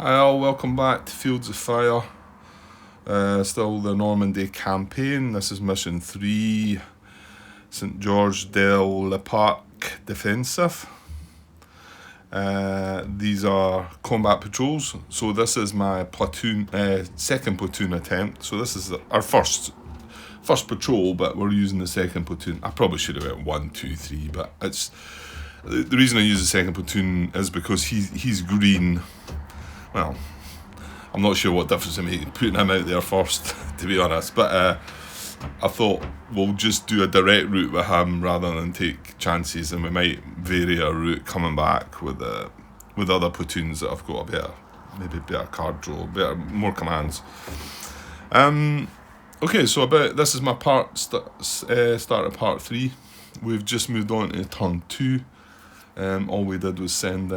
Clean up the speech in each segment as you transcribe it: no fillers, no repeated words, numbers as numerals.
Hi all, welcome back to Fields of Fire. Still the Normandy campaign. This is mission 3, St George del Le Parc Defensive. These are combat patrols, so this is my platoon, second platoon attempt. So this is our first patrol, but we're using the second platoon. I probably should have went 1, 2, 3, but it's the reason I use the second platoon is because he's green. Well, I'm not sure what difference it makes putting him out there first, to be honest. But I thought we'll just do a direct route with him rather than take chances, and we might vary our route coming back with other platoons that have got a better card draw, more commands. Okay, so this is my start of part 3. We've just moved on to turn 2. All we did was send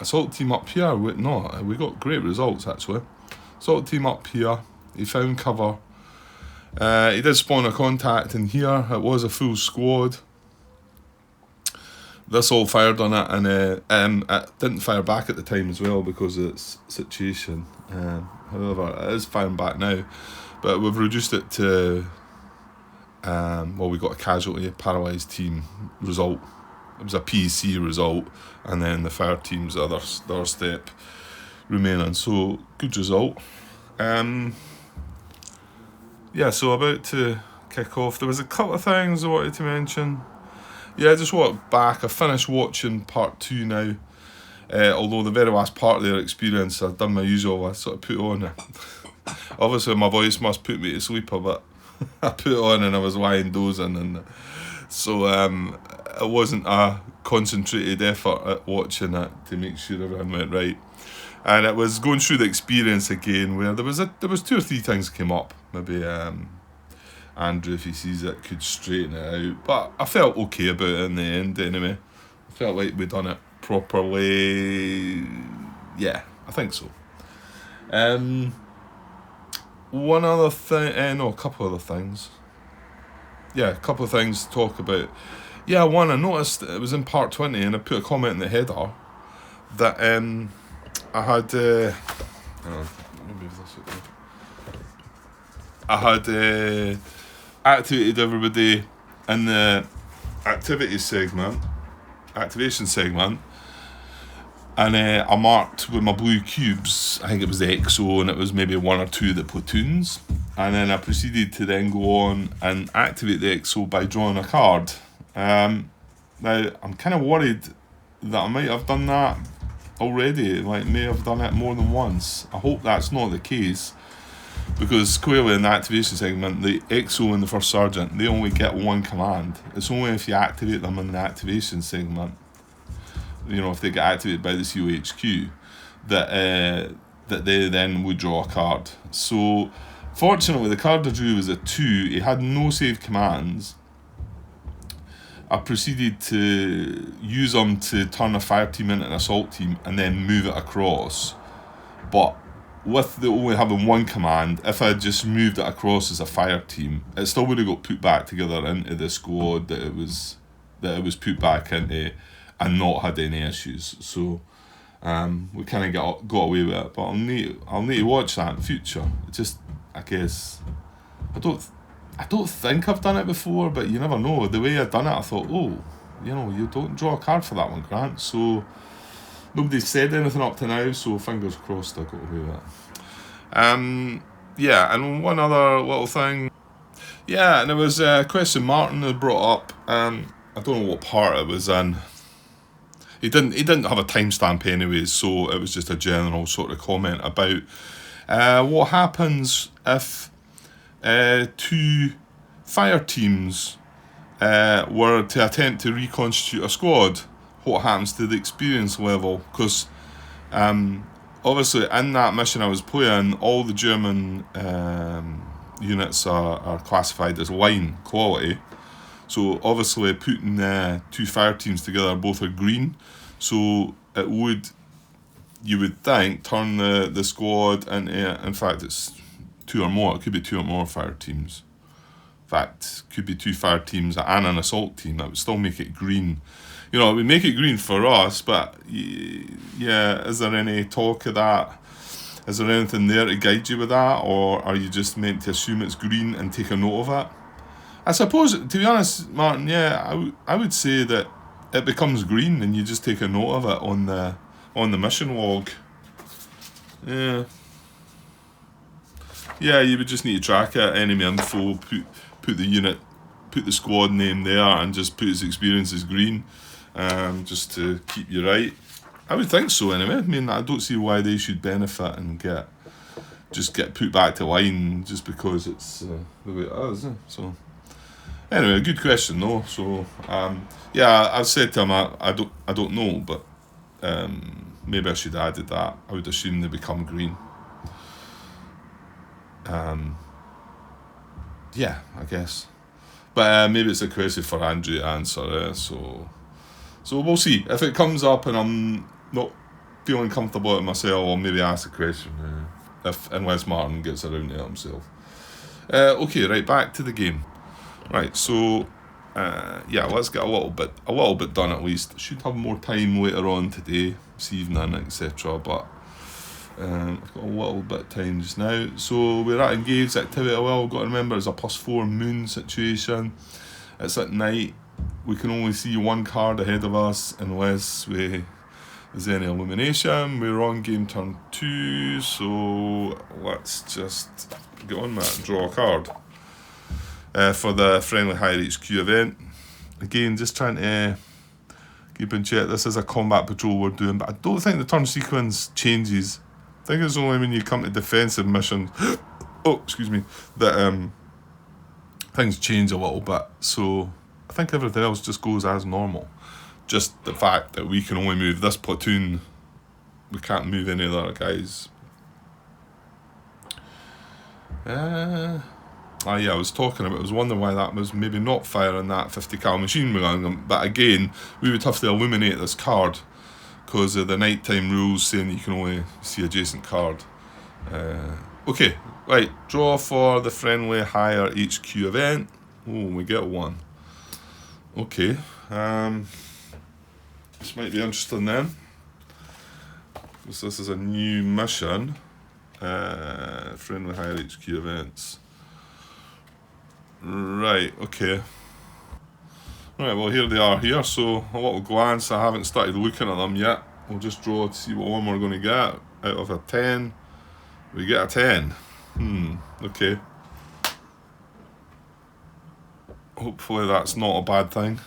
assault team up here. We got great results actually. Assault team up here. He found cover. He did spawn a contact in here. It was a full squad. This all fired on it, and it didn't fire back at the time as well because of its situation. However, it is firing back now, but we've reduced it to we got a casualty, a paralysed team result. It was a PC result, and then the fire team's other step remaining. So good result. So about to kick off. There was a couple of things I wanted to mention. I just walked back. I finished watching part 2 now. Although the very last part of their experience, I've done my usual. I sort of put on. Obviously, my voice must put me to sleep a bit. I put it on and I was lying dozing, and so it wasn't a concentrated effort at watching it to make sure everything went right. And it was going through the experience again where there was 2 or 3 things came up. Maybe Andrew, if he sees it, could straighten it out. But I felt okay about it in the end anyway. I felt like we'd done it properly. Yeah, I think so. One other thing, a couple other things. A couple of things to talk about. One, I noticed it was in part 20, and I put a comment in the header that I had. I had activated everybody in the activation segment, and I marked with my blue cubes. I think it was the EXO, and it was maybe 1 or 2 of the platoons. And then I proceeded to then go on and activate the EXO by drawing a card. Now, I'm kind of worried that I might have done that already, may have done it more than once. I hope that's not the case, because clearly in the activation segment, the EXO and the first sergeant, they only get 1 command. It's only if you activate them in the activation segment, if they get activated by the COHQ, that they then would draw a card. So fortunately, the card I drew was a 2. It had no saved commands. I proceeded to use them to turn a fire team into an assault team and then move it across. But with the only having 1 command, if I had just moved it across as a fire team, it still would have got put back together into the squad that it was put back into, and not had any issues. So we kind of got away with it. But I'll need to watch that in future. I guess I don't think I've done it before, but you never know. The way I'd done it, I thought, you don't draw a card for that one, Grant. So nobody's said anything up to now, so fingers crossed I got away with it. And one other little thing. And there was a question Martin had brought up. I don't know what part it was in. He didn't have a timestamp anyway, so it was just a general sort of comment about what happens if 2 fire teams were to attempt to reconstitute a squad. What happens to the experience level? Because obviously in that mission I was playing, all the German units are classified as line quality. So obviously putting 2 fire teams together, both are green. So it would, you would think, turn the squad into, in fact it's 2 or more, it could be 2 or more fire teams. In fact, it could be 2 fire teams and an assault team. That would still make it green. you know, it would make it green for us, but yeah, is there any talk of that? Is there anything there to guide you with that, or are you just meant to assume it's green and take a note of it? I suppose, to be honest, Martin, yeah, I would say that it becomes green and you just take a note of it on the mission log. Yeah. Yeah, you would just need to track it, enemy info, put the unit, put the squad name there, and just put its experience as green, just to keep you right. I would think so anyway. I mean, I don't see why they should benefit and get put back to line just because it's the way it is. So anyway, good question though. So yeah, I've said to him I don't know, but maybe I should have added that. I would assume they become green. Yeah, I guess. But maybe it's a question for Andrew to answer. So we'll see. If it comes up and I'm not feeling comfortable with myself, I'll maybe ask the question. Unless Martin gets around to it himself. Okay, right, back to the game. Right, so yeah, let's get a little bit done at least. Should have more time later on today, this evening, etc. But I've got a little bit of time just now. So we're at engaged activity. Well, we've got to remember it's a +4 moon situation. It's at night. We can only see one card ahead of us unless there's any illumination. We're on game turn 2, so let's just get on that and draw a card. For the friendly higher HQ event. Again, just trying to keep in check. This is a combat patrol we're doing, but I don't think the turn sequence changes. I think it's only when you come to defensive missions that things change a little bit. So I think everything else just goes as normal. Just the fact that we can only move this platoon, we can't move any of the other guys. Yeah, I was wondering why that was maybe not firing that 50 cal machine gun, but again, we would have to illuminate this card because of the nighttime rules saying that you can only see adjacent card. Okay, right, draw for the friendly higher HQ event. Oh, we get one. Okay, this might be interesting then, because this is a new mission. Friendly higher HQ events. Right, okay. Right, well here they are here, so a little glance. I haven't started looking at them yet. We'll just draw to see what one we're going to get. Out of a 10, we get a 10. Okay. Hopefully that's not a bad thing.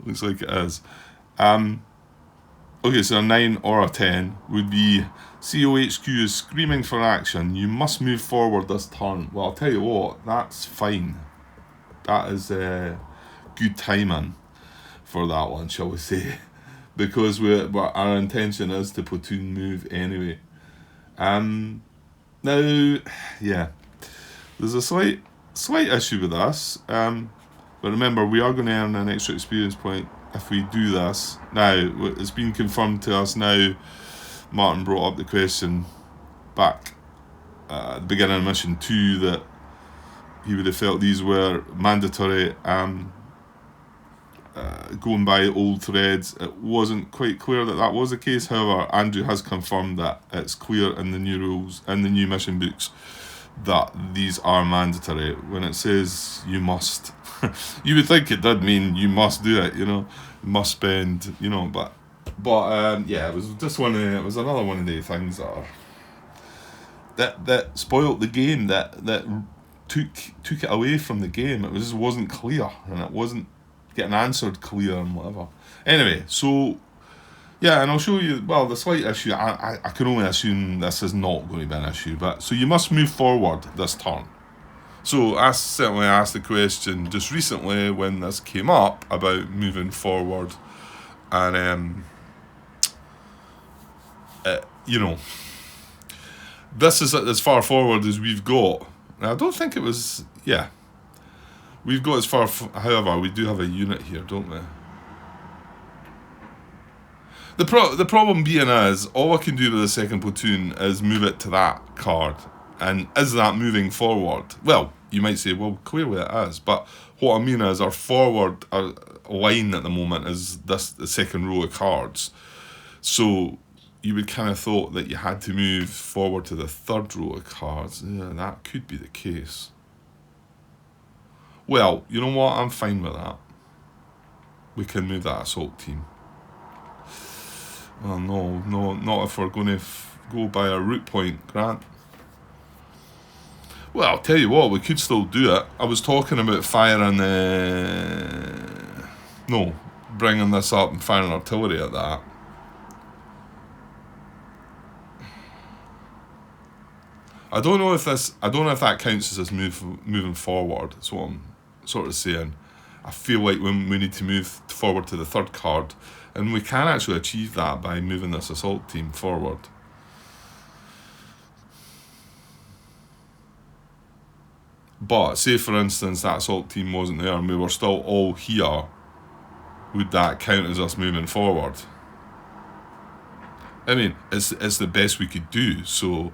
Looks like it is. Okay, so a 9 or a 10 would be COHQ is screaming for action. You must move forward this turn. Well, I'll tell you what, that's fine. That is good timing for that one, shall we say. Because our intention is to platoon move anyway. Now, yeah, there's a slight issue with us. But remember, we are going to earn an extra experience point if we do this. Now, it's been confirmed to us now. Martin brought up the question back at the beginning of mission 2 that he would have felt these were mandatory. Going by old threads, it wasn't quite clear that was the case. However, Andrew has confirmed that it's clear in the new rules, in the new mission books, that these are mandatory. When it says you must, you would think it did mean you must do it, must spend, but yeah, it was just it was another one of the things that spoiled the game, that took it away from the game. It just wasn't clear, and it wasn't getting answered clear and whatever. Anyway, so yeah, and I'll show you, well, the slight issue, I can only assume this is not going to be an issue, but so you must move forward this turn. So I certainly asked the question just recently when this came up about moving forward, and this is as far forward as we've got. Now, I don't think it was, yeah, we've got as far, however, we do have a unit here, don't we? The problem being is, all I can do with the second platoon is move it to that card. And is that moving forward? Well, you might say, well, clearly it is. But what I mean is our forward line at the moment is the second row of cards. So you would kind of thought that you had to move forward to the third row of cards. Yeah, that could be the case. Well, you know what? I'm fine with that. We can move that assault team. Oh, no, not if we're going to go by a route point, Grant. Well, I'll tell you what, we could still do it. I was talking about firing, bringing this up and firing artillery at that. I don't know if that counts as us moving forward. That's what I'm sort of saying. I feel like we need to move forward to the third card, and we can actually achieve that by moving this assault team forward. But say for instance that assault team wasn't there and we were still all here, would that count as us moving forward? I mean, it's the best we could do, so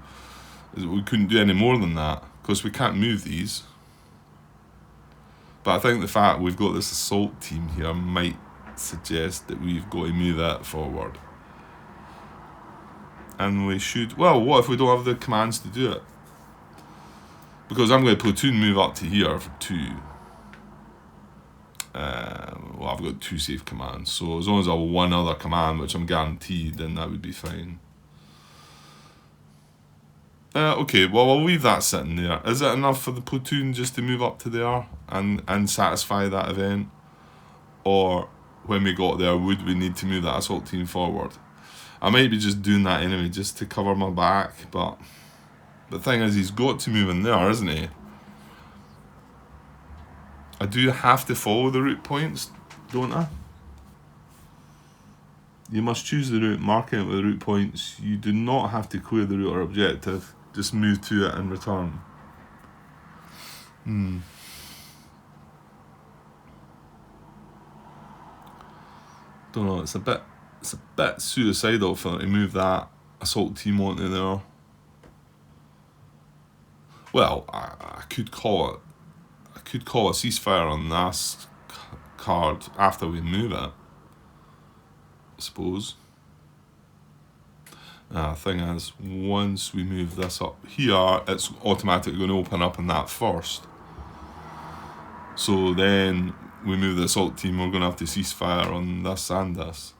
we couldn't do any more than that because we can't move these. But I think the fact we've got this assault team here might suggest that we've got to move that forward. And we should, well, what if we don't have the commands to do it? Because I'm going to platoon move up to here for 2. Well, I've got 2 safe commands, so as long as I have 1 other command, which I'm guaranteed, then that would be fine. Okay, well, I'll leave that sitting there. Is it enough for the platoon just to move up to there and satisfy that event? Or when we got there, would we need to move that assault team forward? I might be just doing that anyway, just to cover my back, but the thing is, he's got to move in there, isn't he? I do have to follow the route points, don't I? You must choose the route, marking it with the route points. You do not have to clear the route or objective. Just move to it and return. Don't know, it's a bit suicidal for them to move that assault team onto there. Well, I could call it a ceasefire on this card after we move it, I suppose. Thing is, once we move this up here, it's automatically going to open up in that first. So then we move the assault team, we're going to have to ceasefire on this and this.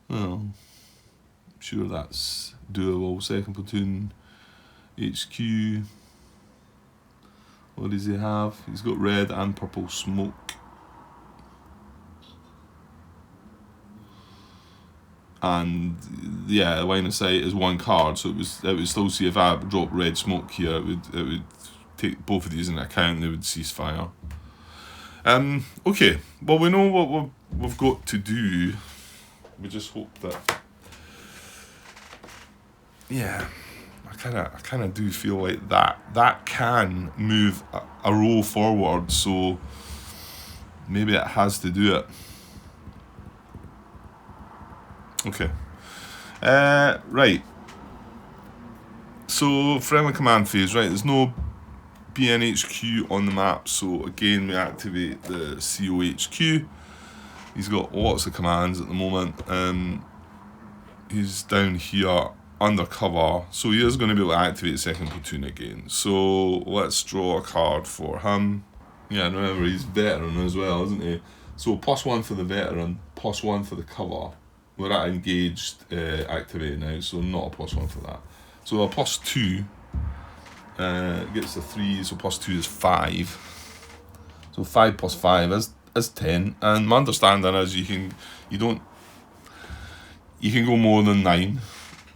Well, I'm sure that's doable. Second platoon, HQ. What does he have? He's got red and purple smoke. And yeah, line of sight is 1 card, so it would still see if I drop red smoke here, it would take both of these into account. They would cease fire. Okay, well, we know what we've got to do. We just hope that. Yeah, I kind of do feel like that can move a row forward. So maybe it has to do it. Okay. Right. So friendly command phase, right? There's no BNHQ on the map, so again we activate the COHQ. He's got lots of commands at the moment. He's down here undercover, so he is going to be able to activate second platoon again. So let's draw a card for him. Yeah, and remember he's veteran as well, isn't he? So +1 for the veteran, +1 for the cover. We're at engaged activate now, so not a +1 for that. So a +2 gets the 3, so +2 is 5. So 5 + 5 is 10. And my understanding is you can go more than 9.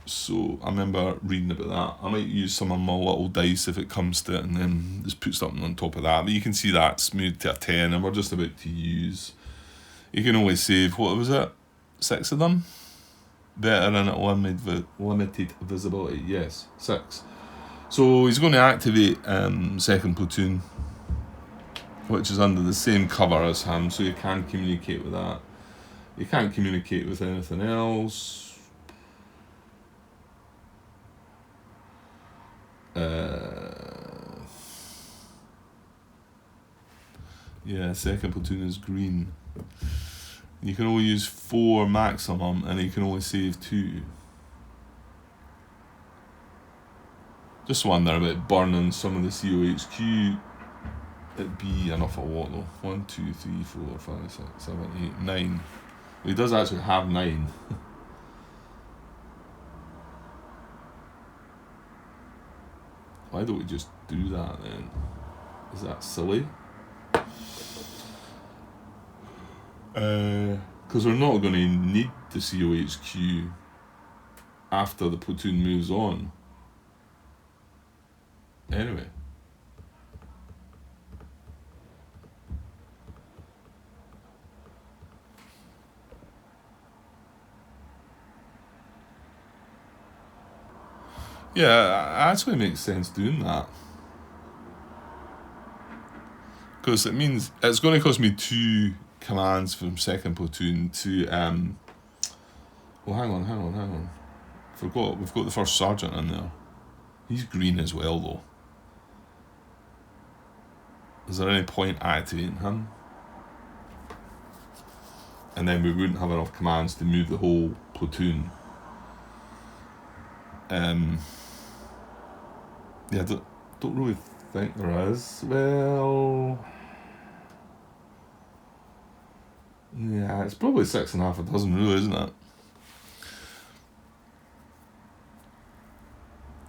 So I remember reading about that. I might use some of my little dice if it comes to it, and then just put something on top of that. But you can see that's moved to a 10, and we're just about to use. You can always save, what was it? 6 of them? Better than limited visibility, yes, 6. So he's going to activate second platoon, which is under the same cover as him, so you can communicate with that. You can't communicate with anything else. Yeah, second platoon is green. You can only use 4 maximum, and you can only save 2. Just wonder about burning some of the COHQ. It'd be enough of what though? 1, 2, 3, 4, 5, 6, 7, 8, 9. Well, he does actually have 9. Why don't we just do that then? Is that silly? Because we're not going to need the COHQ after the platoon moves on. Anyway. Yeah, it actually makes sense doing that. Because it means it's going to cost me 2 commands from second platoon to well, hang on. Forgot we've got the first sergeant in there. He's green as well though. Is there any point activating him? And then we wouldn't have enough commands to move the whole platoon. Yeah, don't really think there is. Well, yeah, it's probably 6.5 dozen, really, isn't it?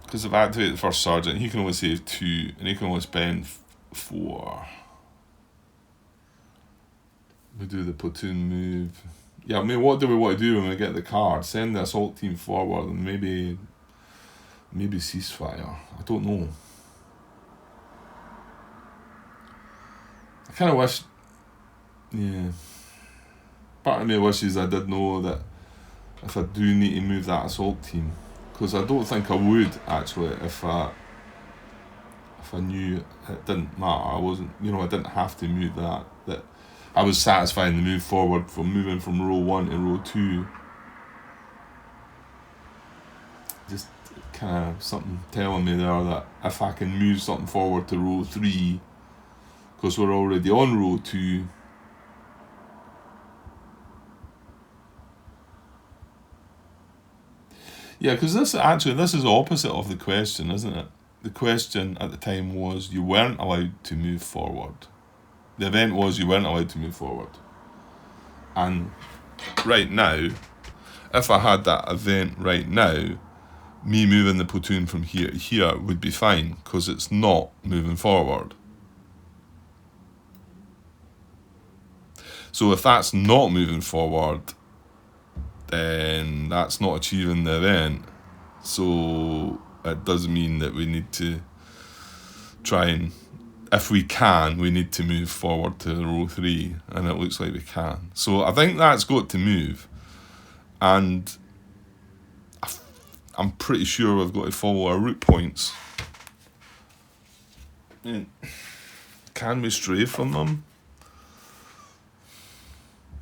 Because if I activate the first sergeant, he can only save 2, and he can only spend 4. We do the platoon move. Yeah, I mean, what do we want to do when we get the card? Send the assault team forward and maybe ceasefire. I don't know. I kind of wish, yeah. Part of me wishes I did know that if I do need to move that assault team, because I don't think I would actually if I knew it didn't matter. I wasn't, I didn't have to move that. That I was satisfying the move forward from moving from row 1 to row 2. Just kind of something telling me there that if I can move something forward to row 3, because we're already on row 2, yeah, because this is opposite of the question, isn't it? The question at the time was you weren't allowed to move forward. The event was you weren't allowed to move forward. And right now, if I had that event right now, me moving the platoon from here to here would be fine, because it's not moving forward. So if that's not moving forward, then that's not achieving the event. So it does mean that we need to try and, if we can, we need to move forward to row 3, and it looks like we can. So I think that's got to move, and I'm pretty sure we've got to follow our route points. Can we stray from them?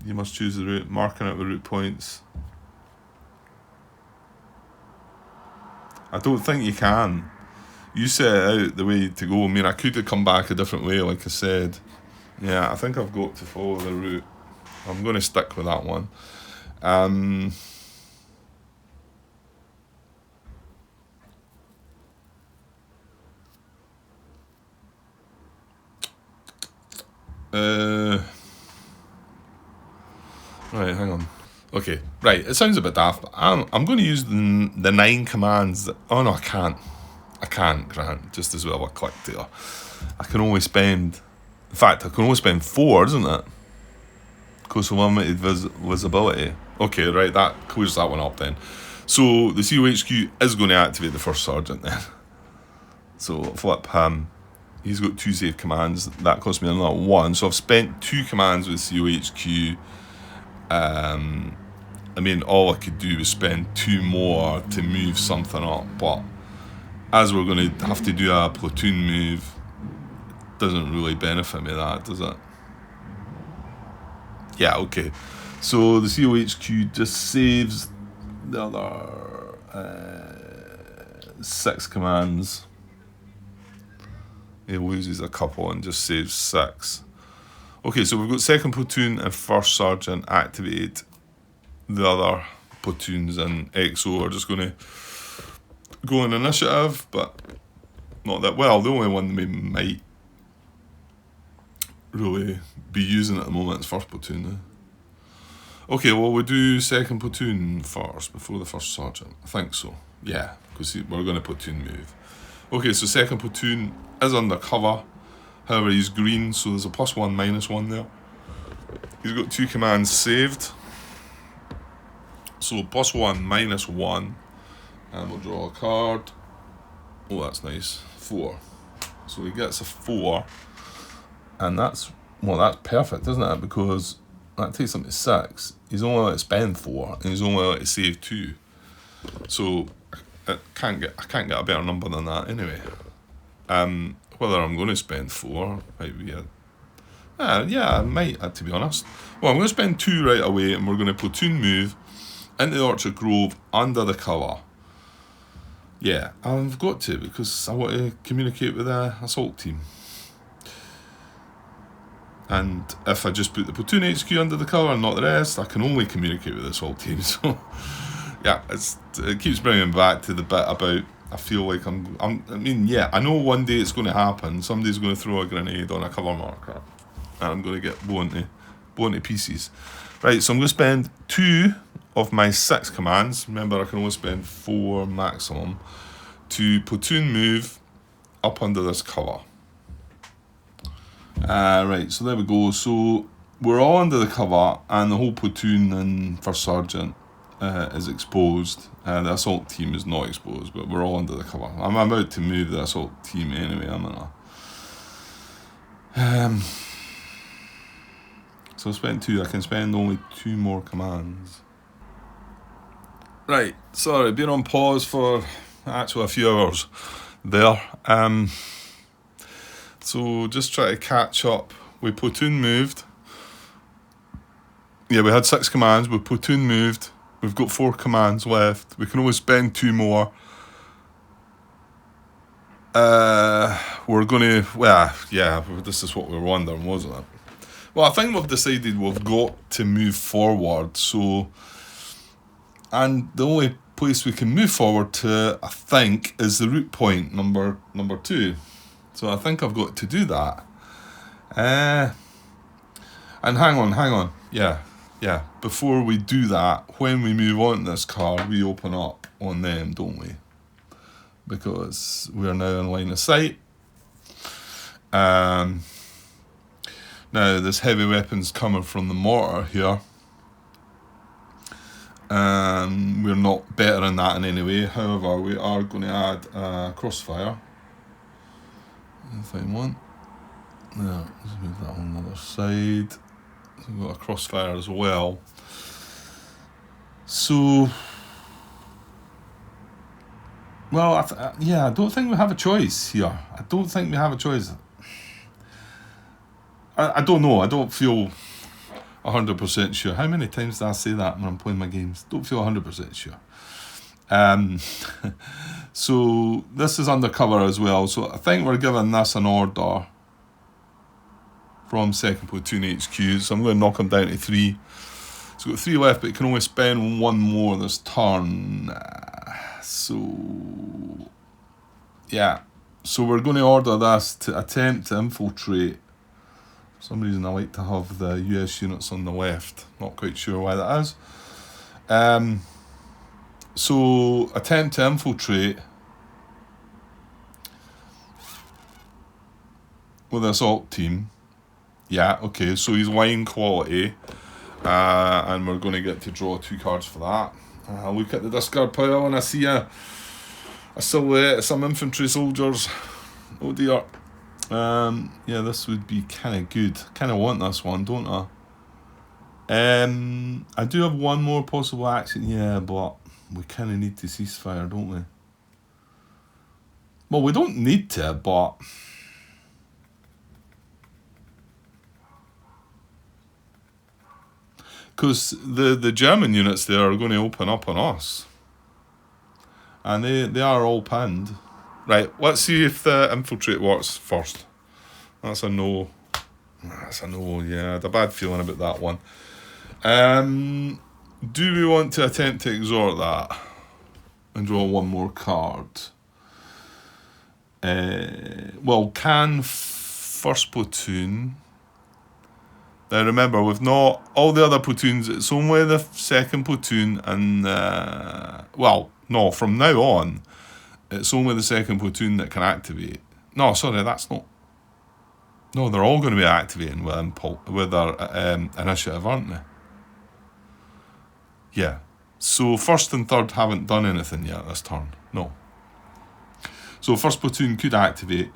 You must choose the route, marking out the route points. I don't think you can. You set out the way to go. I mean, I could have come back a different way, like I said. Yeah, I think I've got to follow the route. I'm going to stick with that one. Right, hang on. Okay, right, it sounds a bit daft, but I'm going to use the 9 commands. Oh no, I can't, Grant, just as well I clicked there. I can only spend, in fact, I can only spend 4, isn't it? Because of limited visibility. Okay, right, that clears that one up then. So the COHQ is going to activate the first sergeant then. So flip him. He's got 2 save commands. That cost me another 1. So I've spent 2 commands with COHQ. I mean, all I could do was spend 2 more to move something up, but as we're going to have to do a platoon move, doesn't really benefit me that, does it? Yeah, okay. So the COHQ just saves the other 6 commands. He loses a couple and just saves 6. Okay, so we've got 2nd platoon and 1st sergeant activated. The other platoons and XO are just going to go in initiative, but not that well. The only one we might really be using at the moment is 1st platoon. Okay, well, we do 2nd platoon first before the 1st sergeant. I think so. Yeah, because we're going to platoon move. Okay, so 2nd platoon is under cover. However, he's green, so there's a +1, -1 there. He's got 2 commands saved. So +1, -1. And we'll draw a card. Oh, that's nice. 4. So he gets a 4. And that's perfect, isn't it? Because that takes him to 6. He's only allowed to spend 4, and he's only allowed to save 2. So I can't get a better number than that anyway. Whether I'm going to spend 4 might be I might, to be honest. Well, I'm going to spend 2 right away, and we're going to platoon move into the Orchard Grove under the cover. Yeah, I've got to, because I want to communicate with the assault team. And if I just put the platoon HQ under the cover and not the rest, I can only communicate with the assault team. So, yeah, it keeps bringing me back to the bit about, I feel like I know one day it's going to happen. Somebody's going to throw a grenade on a cover marker, and I'm going to get blown to pieces. Right, so I'm going to spend 2 of my 6 commands. Remember, I can only spend 4 maximum to platoon move up under this cover. Right, so there we go. So we're all under the cover, and the whole platoon and 1st sergeant is exposed. The assault team is not exposed, but we're all under the cover. I'm about to move the assault team anyway. So I spent 2. I can spend only 2 more commands. Right, sorry, been on pause for actually a few hours there. So just try to catch up. We platoon moved. Yeah, we had 6 commands. We platoon moved. We've got 4 commands left. We can only spend 2 more. We're going to... Well, yeah, this is what we were wondering, wasn't it? Well, I think we've decided we've got to move forward. So... And the only place we can move forward to, I think, is the route point, number 2. So I think I've got to do that. And hang on. Yeah. Before we do that, when we move on to this card, we open up on them, don't we? Because we are now in line of sight. Now, there's heavy weapons coming from the mortar here. We're not better in that in any way. However, we are going to add crossfire. If I want. Yeah, let's move that on the other side. So we've got a crossfire as well. So, well, I don't think we have a choice here. I don't think we have a choice. I don't know. I don't feel 100% sure. How many times do I say that when I'm playing my games? Don't feel 100% sure. So this is undercover as well. So I think we're giving this an order from 2nd platoon HQ. So I'm going to knock him down to 3. So we've got 3 left, but he can only spend 1 more this turn. So yeah. So we're going to order this to attempt to infiltrate. For some reason I like to have the US units on the left. Not quite sure why that is. So attempt to infiltrate with the assault team. Yeah, okay, so he's line quality. And we're going to get to draw 2 cards for that. I look at the discard pile and I see a silhouette of some infantry soldiers. Oh dear. Yeah, this would be kind of good. Kind of want this one, don't I? I do have 1 more possible action. Yeah, but we kind of need to ceasefire, don't we? Well, we don't need to, but... Because the German units there are going to open up on us. And they are all pinned. Right, let's see if the infiltrate works first. That's a no. That's a no, yeah. I had a bad feeling about that one. Do we want to attempt to exhort that? And draw one more card. Well, can first platoon. Now remember, we've not all the other platoons. It's only the second platoon, and well, no. From now on, it's only the second platoon that can activate. No, sorry, that's not. No, they're all going to be activating with their initiative, aren't they? Yeah. So first and third haven't done anything yet this turn. No. So first platoon could activate.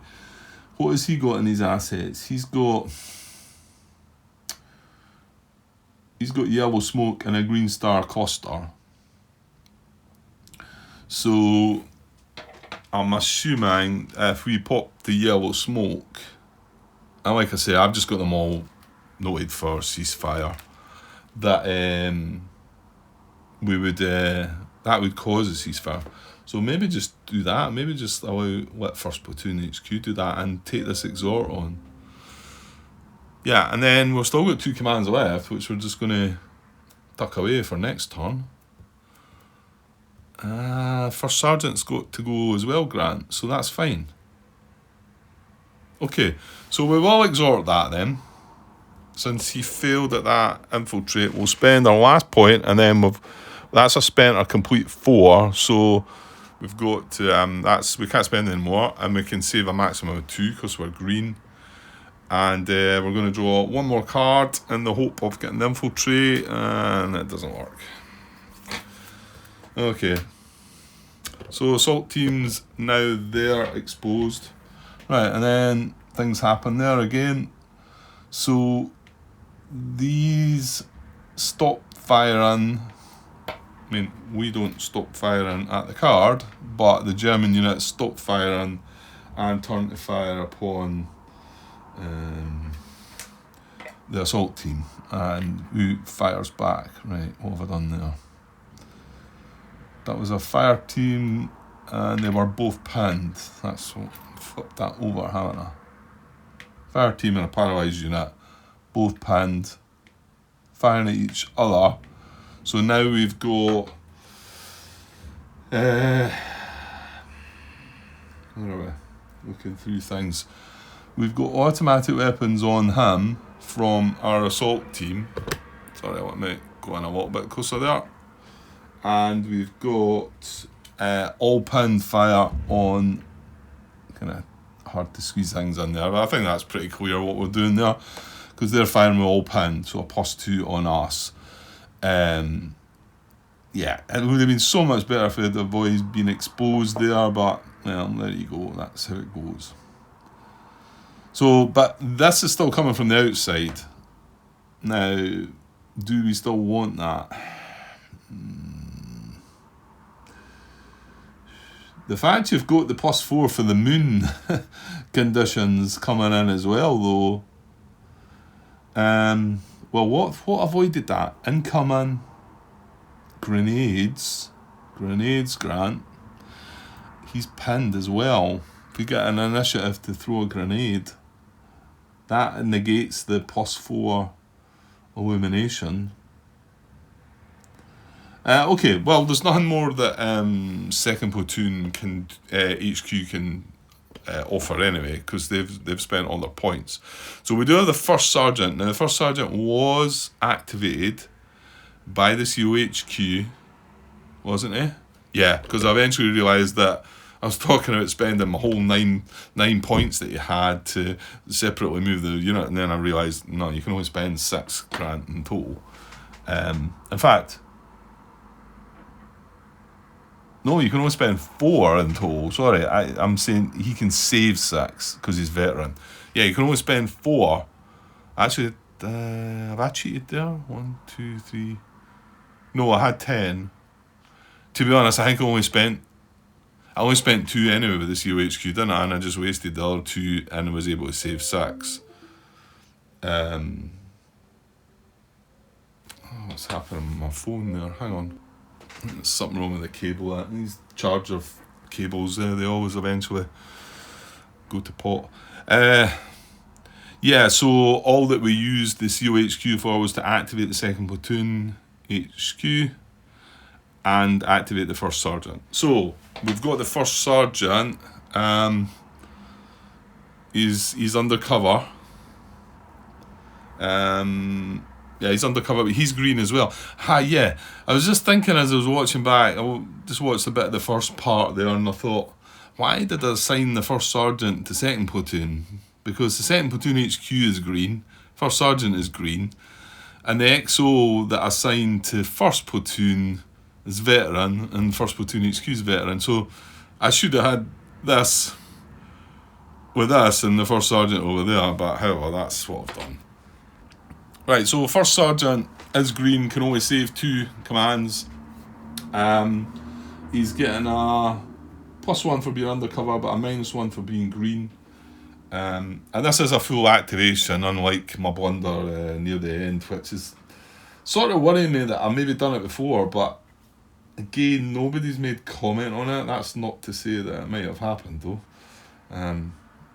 What has he got in his assets? He's got yellow smoke and a green star cluster. So I'm assuming if we pop the yellow smoke, and like I say, I've just got them all noted for ceasefire, that we would that would cause a ceasefire. So maybe just do that. Maybe just let first platoon HQ do that and take this exhort on. Yeah, and then we've still got 2 commands left, which we're just going to tuck away for next turn. First sergeant's got to go as well, Grant, so that's fine. Okay, so we will exhort that then. Since he failed at that infiltrate, we'll spend our last point, and then that's a spent or complete 4, so we've got to we can't spend any more, and we can save a maximum of 2 because we're green. And we're going to draw one more card in the hope of getting the infiltrate, and it doesn't work. Okay, so assault teams, now they're exposed. Right, and then things happen there again. So these stop firing. I mean, we don't stop firing at the card, but the German units stop firing and turn to fire upon the assault team. And who fires back? Right, what have I done there? That was a fire team, and they were both pinned. That's what flipped that over, haven't I? Fire team and a paralysed unit, both pinned, firing at each other. So now we've got where are we? Looking through things. We've got automatic weapons on him from our assault team. Sorry, let me go in a little bit closer there. And we've got all pinned fire on. Kind of hard to squeeze things in there, but I think that's pretty clear what we're doing there, because they're firing with all pinned, so a +2 on us. Yeah, it would have been so much better if the boys been exposed there, but well, there you go, that's how it goes. So, but this is still coming from the outside. Now, do we still want that? The fact you've got the +4 for the moon conditions coming in as well, though. Well, what avoided that? Incoming grenades, Grant. He's pinned as well. If we get an initiative to throw a grenade, that negates the +4 illumination. Okay, well, there's nothing more that second platoon can HQ can offer anyway, because they've spent all their points. So we do have the first sergeant. Now the first sergeant was activated by the COHQ, wasn't he? Yeah, because I eventually realised that I was talking about spending my whole nine points that you had to separately move the unit, and then I realised no, you can only spend 6 grand in total. In fact, no, you can only spend 4 in total. Sorry, I'm saying he can save 6 because he's veteran. Yeah, you can only spend 4. Actually, have I cheated there? 1, 2, 3. No, I had 10. To be honest, I think I only spent 2 anyway with the COHQ, didn't I? And I just wasted the other 2 and was able to save 6. What's happening with my phone there? Hang on. There's something wrong with the cable. That needs charger cables there, they always eventually go to pot. Yeah, so all that we used the COHQ for was to activate the second platoon HQ and activate the first sergeant. So we've got the first sergeant. He's undercover. Yeah, he's undercover, but he's green as well. Yeah. I was just thinking as I was watching back, I just watched a bit of the first part there, and I thought, why did I assign the first sergeant to second platoon? Because the second platoon HQ is green, first sergeant is green, and the XO that I assigned to first platoon is veteran, and first platoon HQ is veteran. So I should have had this with this and the first sergeant over there, but however, that's what I've done. Right, so first sergeant is green, can only save 2 commands. He's getting a +1 for being undercover, but a -1 for being green. And this is a full activation, unlike my blunder near the end, which is sort of worrying me that I've maybe done it before, but again, nobody's made comment on it. That's not to say that it might have happened, though.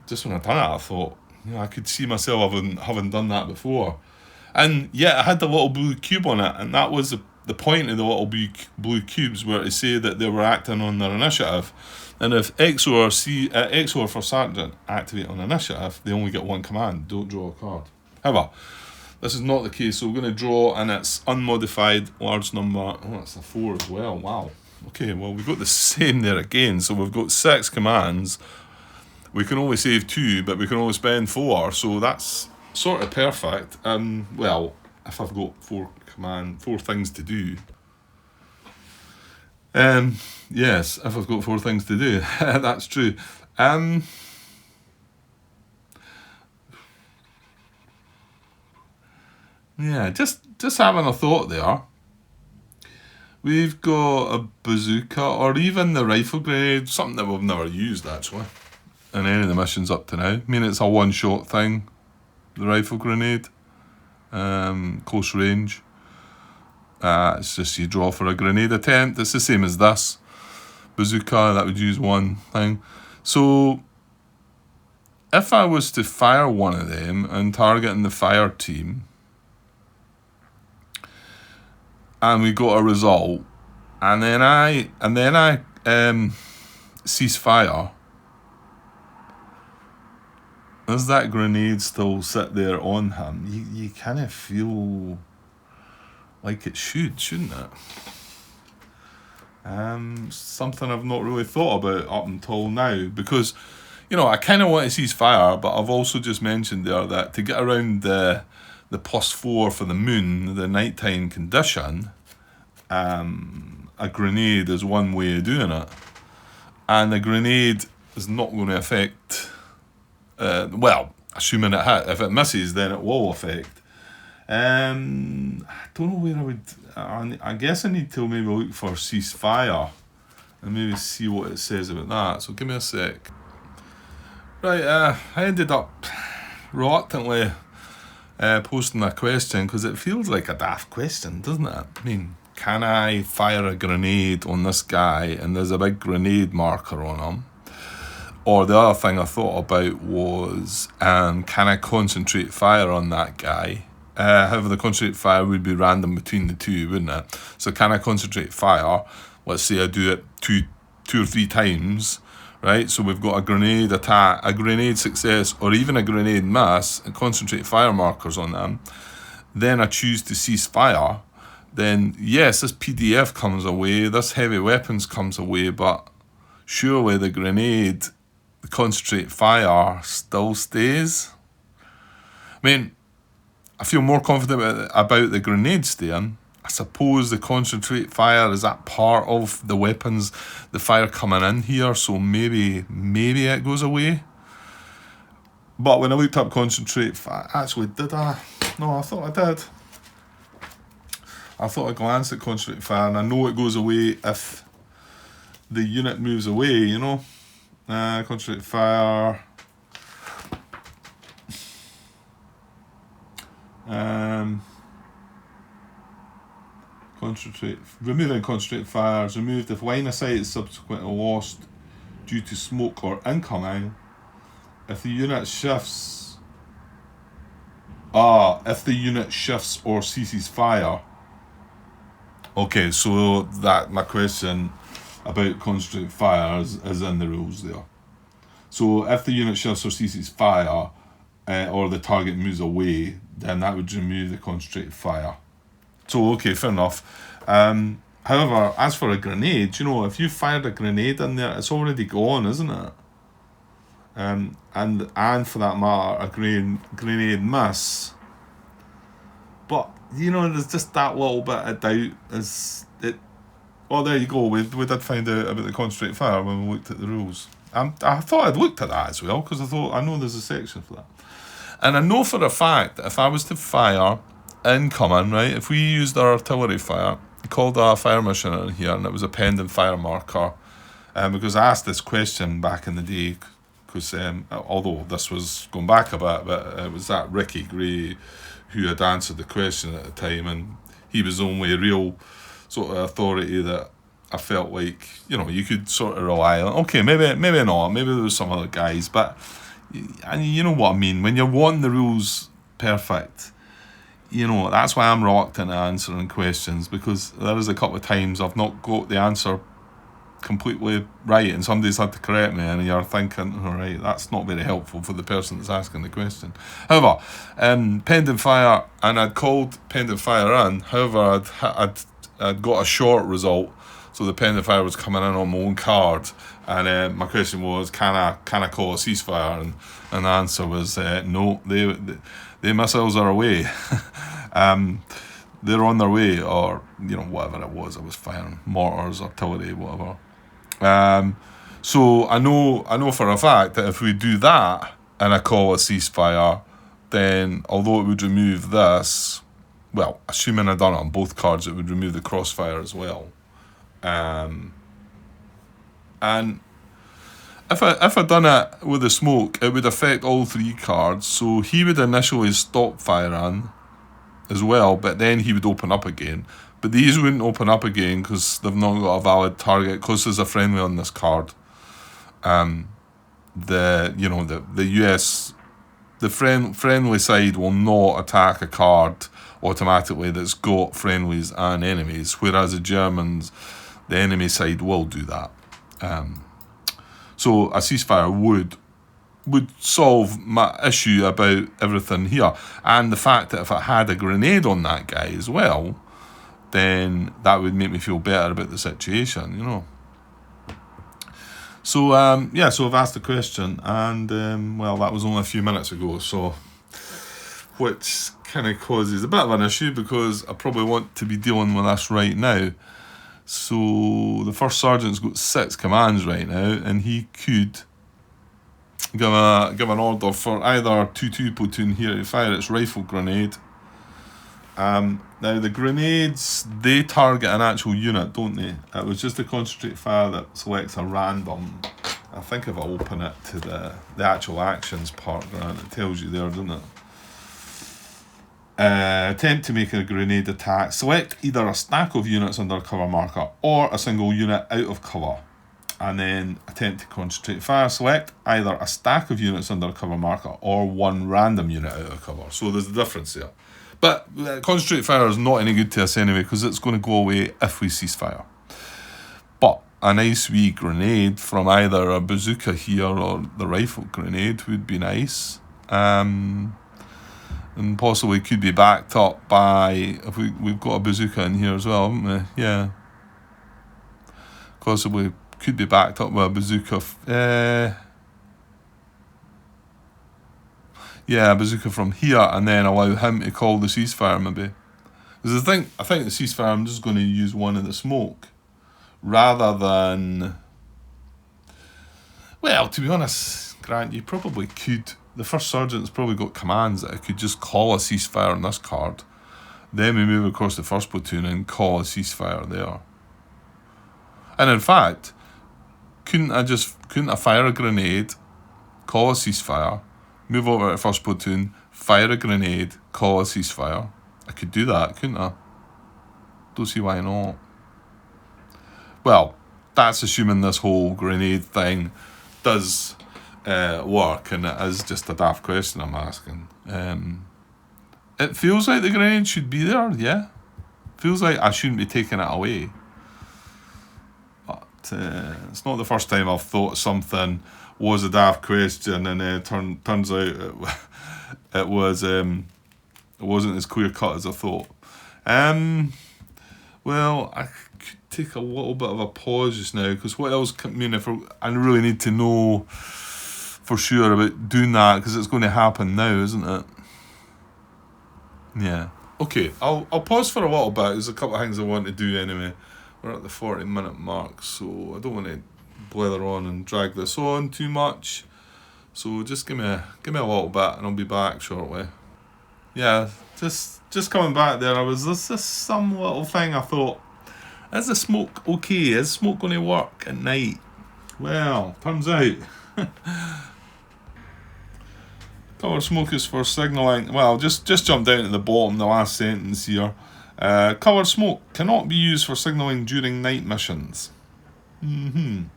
Just when I done it, I thought, I could see myself having done that before. And yeah, I had the little blue cube on it, and that was the point of the little blue cubes, were to say that they were acting on their initiative. And if XO or for sergeant activate on initiative, they only get 1 command, don't draw a card. However, this is not the case, so we're going to draw, and it's unmodified, large number. Oh, that's a 4 as well, wow. Okay, well, we've got the same there again, so we've got 6 commands. We can only save 2, but we can only spend 4, so that's sort of perfect. Well, if I've got 4 things to do. Yes, if I've got 4 things to do, that's true. Yeah, just having a thought there. We've got a bazooka, or even the rifle grenade, something that we've never used actually in any of the missions up to now. I mean, it's a one-shot thing, the rifle grenade, close range. It's just you draw for a grenade attempt. It's the same as this bazooka, that would use 1 thing. So if I was to fire one of them and targeting the fire team, and we got a result, and then I cease fire, does that grenade still sit there on him? You kind of feel like it shouldn't it? Something I've not really thought about up until now, because I kind of want to cease fire, but I've also just mentioned there that to get around the +4 for the moon, the nighttime condition, a grenade is one way of doing it, and the grenade is not going to affect. Well, assuming it hit. If it misses, then it will affect. I don't know where I would. I guess I need to maybe look for ceasefire and maybe see what it says about that. So give me a sec. Right, I ended up reluctantly posting a question, because it feels like a daft question, doesn't it? I mean, can I fire a grenade on this guy and there's a big grenade marker on him? Or the other thing I thought about was, can I concentrate fire on that guy? However, the concentrate fire would be random between the 2, wouldn't it? So can I concentrate fire? Let's say I do it two or 3 times, right? So we've got a grenade attack, a grenade success, or even a grenade miss, and concentrate fire markers on them. Then I choose to cease fire. Then yes, this PDF comes away, this heavy weapons comes away, but surely the grenade, the concentrate fire still stays. I mean, I feel more confident about the grenade staying. I suppose the concentrate fire, is that part of the weapons, the fire coming in here, so maybe it goes away. But when I looked up concentrate fire, actually did I? No, I thought I did. I thought I glanced at concentrate fire, and I know it goes away if the unit moves away, concentrate fire. Removing concentrate fire is removed if line of sight is subsequently lost due to smoke or incoming. If the unit shifts or ceases fire. Okay, so that my question about concentrated fire is in the rules there. So if the unit shifts or ceases fire, or the target moves away, then that would remove the concentrated fire. So okay, fair enough. However, as for a grenade, if you fired a grenade in there, it's already gone, isn't it? And for that matter, a grenade miss. But there's just that little bit of doubt. Oh, there you go. We did find out about the concentrated fire when we looked at the rules. I thought I'd looked at that as well, because I know there's a section for that. And I know for a fact that if I was to fire incoming, right, if we used our artillery fire, called a fire mission in here, and it was a pending fire marker, because I asked this question back in the day, because although this was going back a bit, but it was that Ricky Gray who had answered the question at the time, and he was the only real sort of authority that I felt like, you could sort of rely on. Okay, maybe not, maybe there was some other guys, but and you know what I mean, when you're wanting the rules perfect, that's why I'm reluctant to answering questions, because there is a couple of times I've not got the answer completely right and somebody's had to correct me, and you're thinking, all right, that's not very helpful for the person that's asking the question. However, pending fire, and I'd called pending fire in, however I'd got a short result, so the pending fire was coming in on my own card, and my question was, can I call a ceasefire, and the answer was no, the missiles are away. They're on their way, or whatever it was I was firing, mortars, artillery, whatever. So I know for a fact that if we do that and I call a ceasefire, then although it would remove this, well, assuming I'd done it on both cards, it would remove the crossfire as well. And if I'd done it with the smoke, it would affect all three cards. So he would initially stop firing as well, but then he would open up again. But these wouldn't open up again because they've not got a valid target, because there's a friendly on this card. The US, the friendly side will not attack a card automatically that's got friendlies and enemies, whereas the Germans, the enemy side will do that. So a ceasefire would solve my issue about everything here, and the fact that if I had a grenade on that guy as well, then that would make me feel better about the situation, So so I've asked the question, and well, that was only a few minutes ago, so which kind of causes a bit of an issue, because I probably want to be dealing with this right now. So the first sergeant's got 6 commands right now, and he could give an order for either 2-2 platoon here to fire its rifle grenade. Now the grenades, they target an actual unit, don't they? It was just a concentrated fire that selects a random. I think if I open it to the actual actions part, Grant, it tells you there, doesn't it? Attempt to make a grenade attack. Select either a stack of units under a cover marker or a single unit out of cover, and then attempt to concentrate fire. Select either a stack of units under a cover marker or one random unit out of cover. So there's a difference there. But concentrate fire is not any good to us anyway, because it's going to go away if we cease fire. But a nice wee grenade from either a bazooka here or the rifle grenade would be nice. And possibly could be backed up by, if we've got a bazooka in here as well, haven't we? Yeah. Possibly could be backed up by a bazooka. A bazooka from here, and then allow him to call the ceasefire, maybe. Because I think the ceasefire, I'm just going to use one in the smoke, rather than. Well, to be honest, Grant, you probably could. The first sergeant's probably got commands that I could just call a ceasefire on this card. Then we move across the first platoon and call a ceasefire there. And in fact, couldn't I fire a grenade, call a ceasefire, move over to first platoon, fire a grenade, call a ceasefire? I could do that, couldn't I? Don't see why not. Well, that's assuming this whole grenade thing does work, and it is just a daft question I'm asking. It feels like the grenade should be there, yeah. Feels like I shouldn't be taking it away. But it's not the first time I've thought something was a daft question, and turns out it wasn't as clear cut as I thought. Well, I could take a little bit of a pause just now, because what else? I mean, I really need to know for sure about doing that, because it's going to happen now, isn't it? Yeah. Okay, I'll pause for a little bit. There's a couple of things I want to do anyway. We're at the 40-minute mark, so I don't want to blather on and drag this on too much. So just give me a little bit, and I'll be back shortly. Yeah, just coming back there. There's some little thing I thought, is the smoke okay? Is smoke going to work at night? Well, turns out. Covered smoke is for signalling. Well, just jump down to the bottom, the last sentence here. Covered smoke cannot be used for signalling during night missions. Moon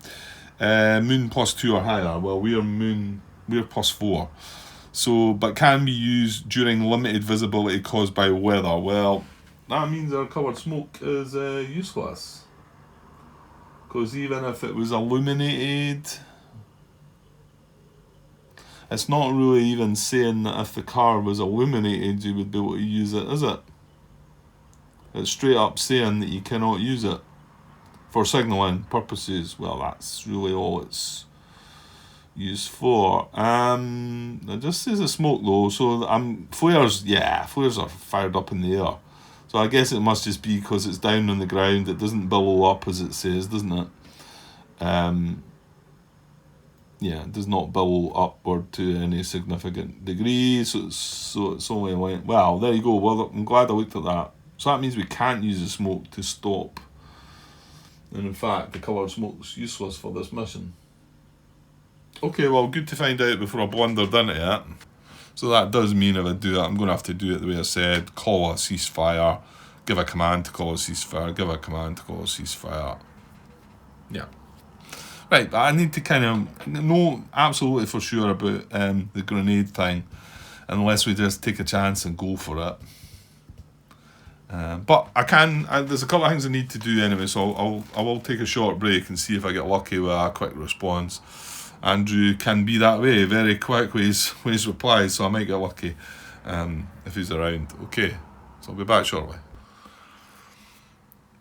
+2 or higher. Well, we're +4. So, but can be used during limited visibility caused by weather. Well, that means our covered smoke is useless. Because even if it was illuminated, it's not really even saying that if the car was illuminated you would be able to use it, is it? It's straight up saying that you cannot use it for signalling purposes. Well, that's really all it's used for. It just says a smoke though, so flares are fired up in the air. So I guess it must just be because it's down on the ground, it doesn't billow up as it says, doesn't it? It does not billow upward to any significant degree, so it's only like, well, there you go. Well, I'm glad I looked at that. So that means we can't use the smoke to stop. And in fact, the coloured smoke's useless for this mission. Okay, well, good to find out before I blundered into it. So that does mean if I do it, I'm going to have to do it the way I said. Call a ceasefire, give a command to call a ceasefire, give a command to call a ceasefire. Yeah. Right, but I need to kind of know absolutely for sure about the grenade thing, unless we just take a chance and go for it. But I can. There's a couple of things I need to do anyway, so I will take a short break and see if I get lucky with a quick response. Andrew can be that way, very quick with his replies, so I might get lucky if he's around. Okay, so I'll be back shortly.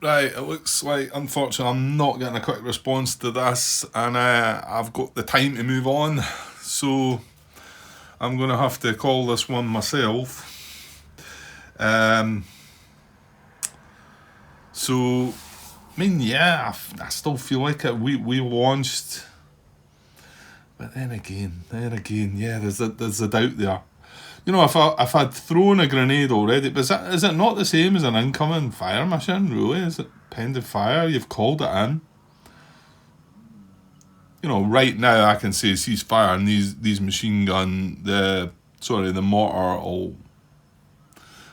Right, it looks like, unfortunately, I'm not getting a quick response to this, and I've got the time to move on, so I'm going to have to call this one myself. So, I mean, yeah, I still feel like it. We launched, but then again, yeah, there's a doubt there. You know, if I'd thrown a grenade already, but is it not the same as an incoming fire mission, really? Is it pending fire? You've called it in. You know, right now I can say ceasefire, and these machine gun, the mortar all...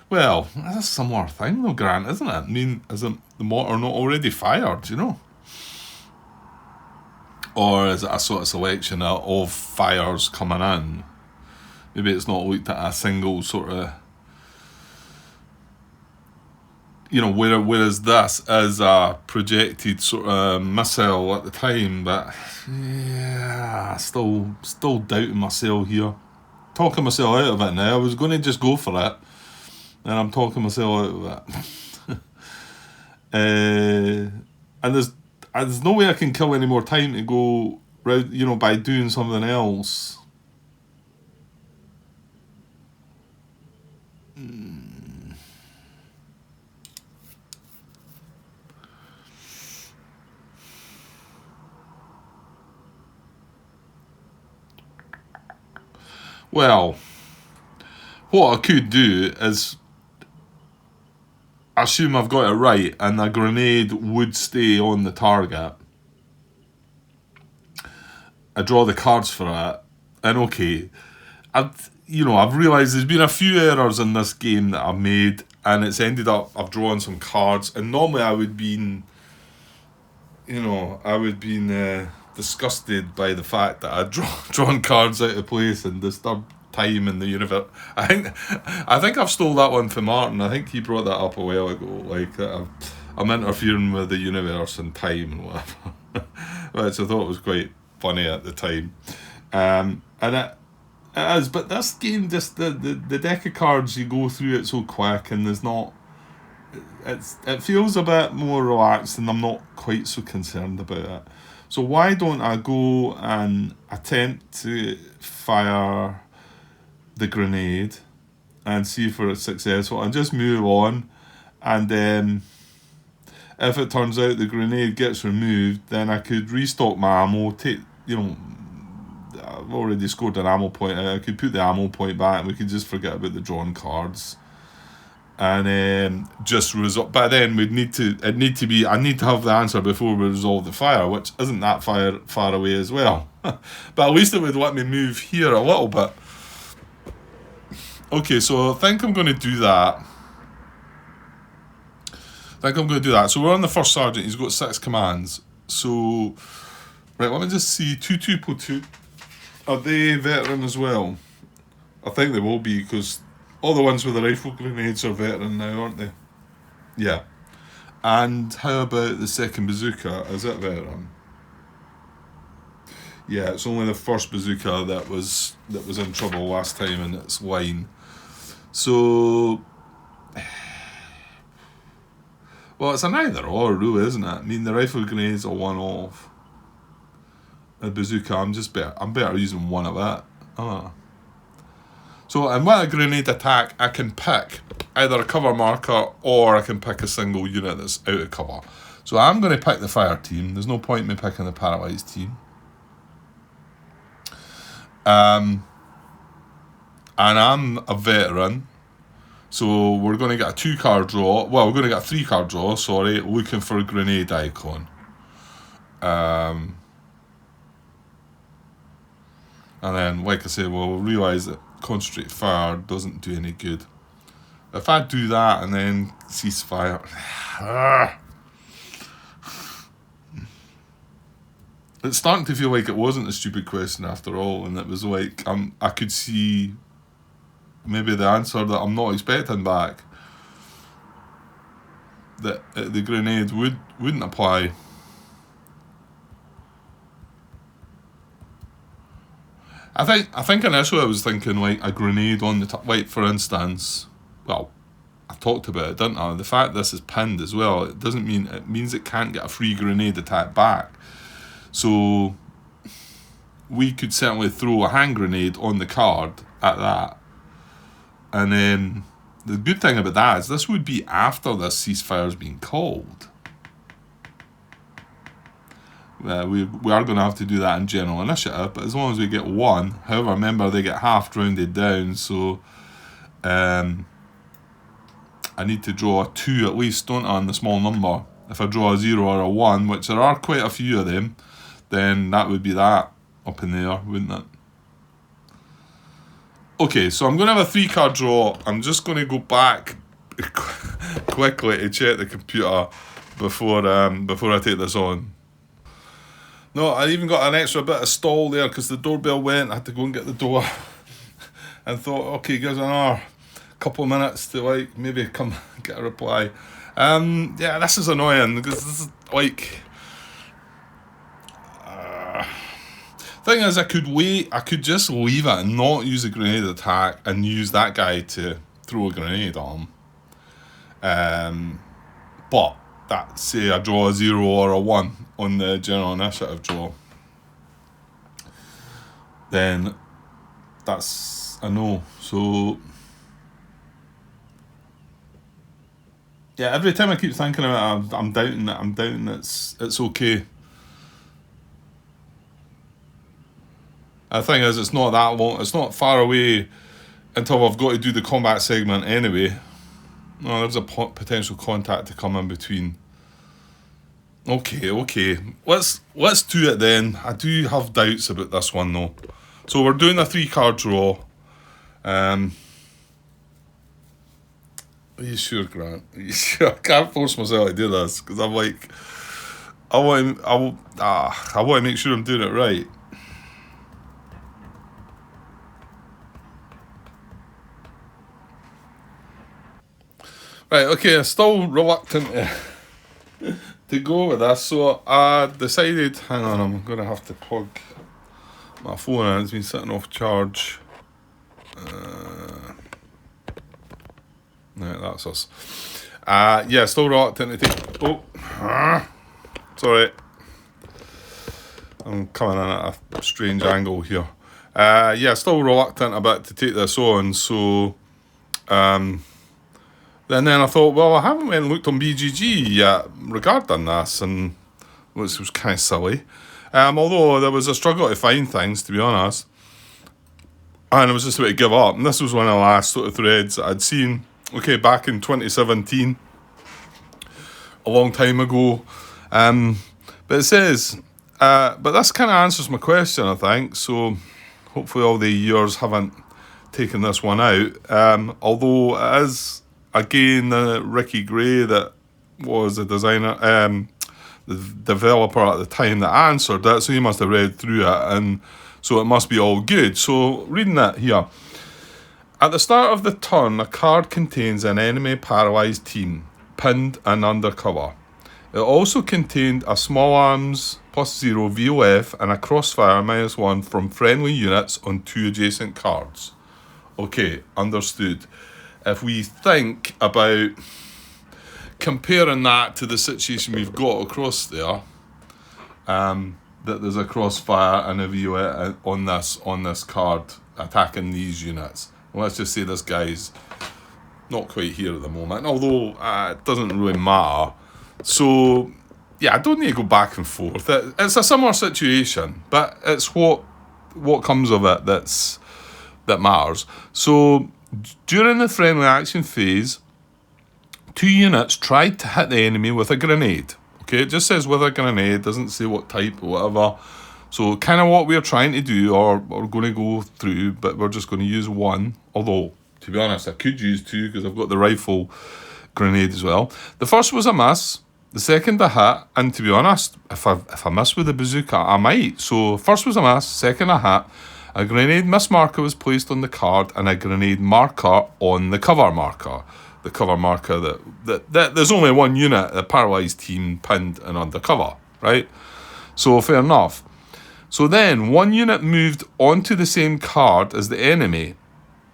Well, that's a similar thing though, Grant, isn't it? I mean, isn't the mortar not already fired, you know? Or is it a sort of selection of fires coming in? Maybe it's not looked at a single sort of, you know, whereas this is a projected sort of missile at the time, but yeah, still doubting myself here. Talking myself out of it now. I was going to just go for it, and I'm talking myself out of it. And there's no way I can kill any more time to go, you know, by doing something else. Well, what I could do is assume I've got it right and the grenade would stay on the target. I draw the cards for it, and okay, I've realised there's been a few errors in this game that I've made, and it's ended up I've drawn some cards, and normally I would be you know, I would been disgusted by the fact that I'd drawn cards out of place and disturbed time in the universe. I think I've stole that one from Martin. I think he brought that up a while ago, like that I'm interfering with the universe and time and whatever, which I thought was quite funny at the time. And it is, but this game, just the deck of cards, you go through it so quick, and there's not. It feels a bit more relaxed, and I'm not quite so concerned about it. So why don't I go and attempt to fire the grenade and see if it's successful, and just move on, and then if it turns out the grenade gets removed, then I could restock my ammo, take, you know, I've already scored an ammo point. I could put the ammo point back and we could just forget about the drawn cards. And just resolve. But then I need to have the answer before we resolve the fire, which isn't that far away as well. But at least it would let me move here a little bit. Okay, so I think I'm going to do that. So we're on the first sergeant. He's got 6 commands. So, right, let me just see. 2 platoon. Are they veteran as well? I think they will be, because all the ones with the rifle grenades are veteran now, aren't they? Yeah. And how about the 2nd bazooka? Is it veteran? Yeah, it's only the 1st bazooka that was in trouble last time in its line. So, well, it's an either or, really, isn't it? I mean, the rifle grenade's a one-off. The bazooka, I'm better using one of it. So, and with a grenade attack, I can pick either a cover marker or I can pick a single unit that's out of cover. So I'm going to pick the fire team. There's no point in me picking the paralyzed team. And I'm a veteran. So we're going to get a 2-card draw. Well, we're going to get a 3-card draw, looking for a grenade icon. And then, like I say, we'll realise that concentrated fire doesn't do any good. If I do that and then cease fire... It's starting to feel like it wasn't a stupid question after all, and it was like I could see maybe the answer that I'm not expecting back. That the grenade wouldn't apply. I think initially I was thinking like a grenade on the top, like for instance, well, I talked about it, didn't I? The fact this is pinned as well, it means it can't get a free grenade attack back. So we could certainly throw a hand grenade on the card at that. And then the good thing about that is this would be after this ceasefire's been called. We are going to have to do that in general initiative, but as long as we get 1, however, remember they get half rounded down, so I need to draw a 2 at least, don't I, on the small number. If I draw a 0 or a 1, which there are quite a few of them, then that would be that up in there, wouldn't it? Okay, so I'm going to have a 3-card draw. I'm just going to go back quickly to check the computer before I take this on. No, I even got an extra bit of stall there because the doorbell went. I had to go and get the door and thought, okay, gives another couple of minutes to like maybe come get a reply. Yeah, this is annoying because this is like... Thing is, I could just leave it and not use a grenade attack and use that guy to throw a grenade on him. But that, say I draw a 0 or a 1 on the general initiative draw, then that's a no. So yeah, every time I keep thinking about it, I'm doubting it's okay. The thing is, it's not that long. It's not far away until I've got to do the combat segment anyway. No, there's a potential contact to come in between. Okay. Let's do it then. I do have doubts about this one though. So we're doing a 3-card draw. Are you sure, Grant? Are you sure? I can't force myself to do this because I'm like, I want to make sure I'm doing it right. Right, okay, I'm still reluctant to go with this, so I decided, hang on, I'm going to have to plug my phone in, it's been sitting off charge. No, that's us. Yeah, still reluctant to take, sorry. I'm coming in at a strange angle here. Yeah, still reluctant a bit to take this on, so, and then I thought, well, I haven't went and looked on BGG yet regarding this, and which was kind of silly. Although there was a struggle to find things, to be honest. And I was just about to give up. And this was one of the last sort of threads that I'd seen, okay, back in 2017, a long time ago. But it says, but this kind of answers my question, I think. So hopefully all the years haven't taken this one out. Although it is, again, Ricky Gray that was the designer, the developer at the time that answered it, so he must have read through it, and so it must be all good. So reading that here. At the start of the turn, a card contains an enemy paralysed team, pinned and under cover. It also contained a small arms +0 VOF and a crossfire -1 from friendly units on 2 adjacent cards. Okay, understood. If we think about comparing that to the situation we've got across there, that there's a crossfire and a VOF on this card attacking these units. Well, let's just say this guy's not quite here at the moment, although it doesn't really matter. So, yeah, I don't need to go back and forth. It's a similar situation, but it's what comes of it that matters. So, during the friendly action phase, 2 units tried to hit the enemy with a grenade. Okay, it just says with a grenade, doesn't say what type or whatever. So kind of what we're trying to do, or we're going to go through, but we're just going to use one. Although, to be honest, I could use 2 because I've got the rifle grenade as well. The first was a miss, the second a hit, and to be honest, if I miss with the bazooka, I might. So first was a miss, second a hit. A grenade miss marker was placed on the card and a grenade marker on the cover marker. The cover marker that there's only one unit, the paralysed team, pinned and under cover, right? So fair enough. So then one unit moved onto the same card as the enemy.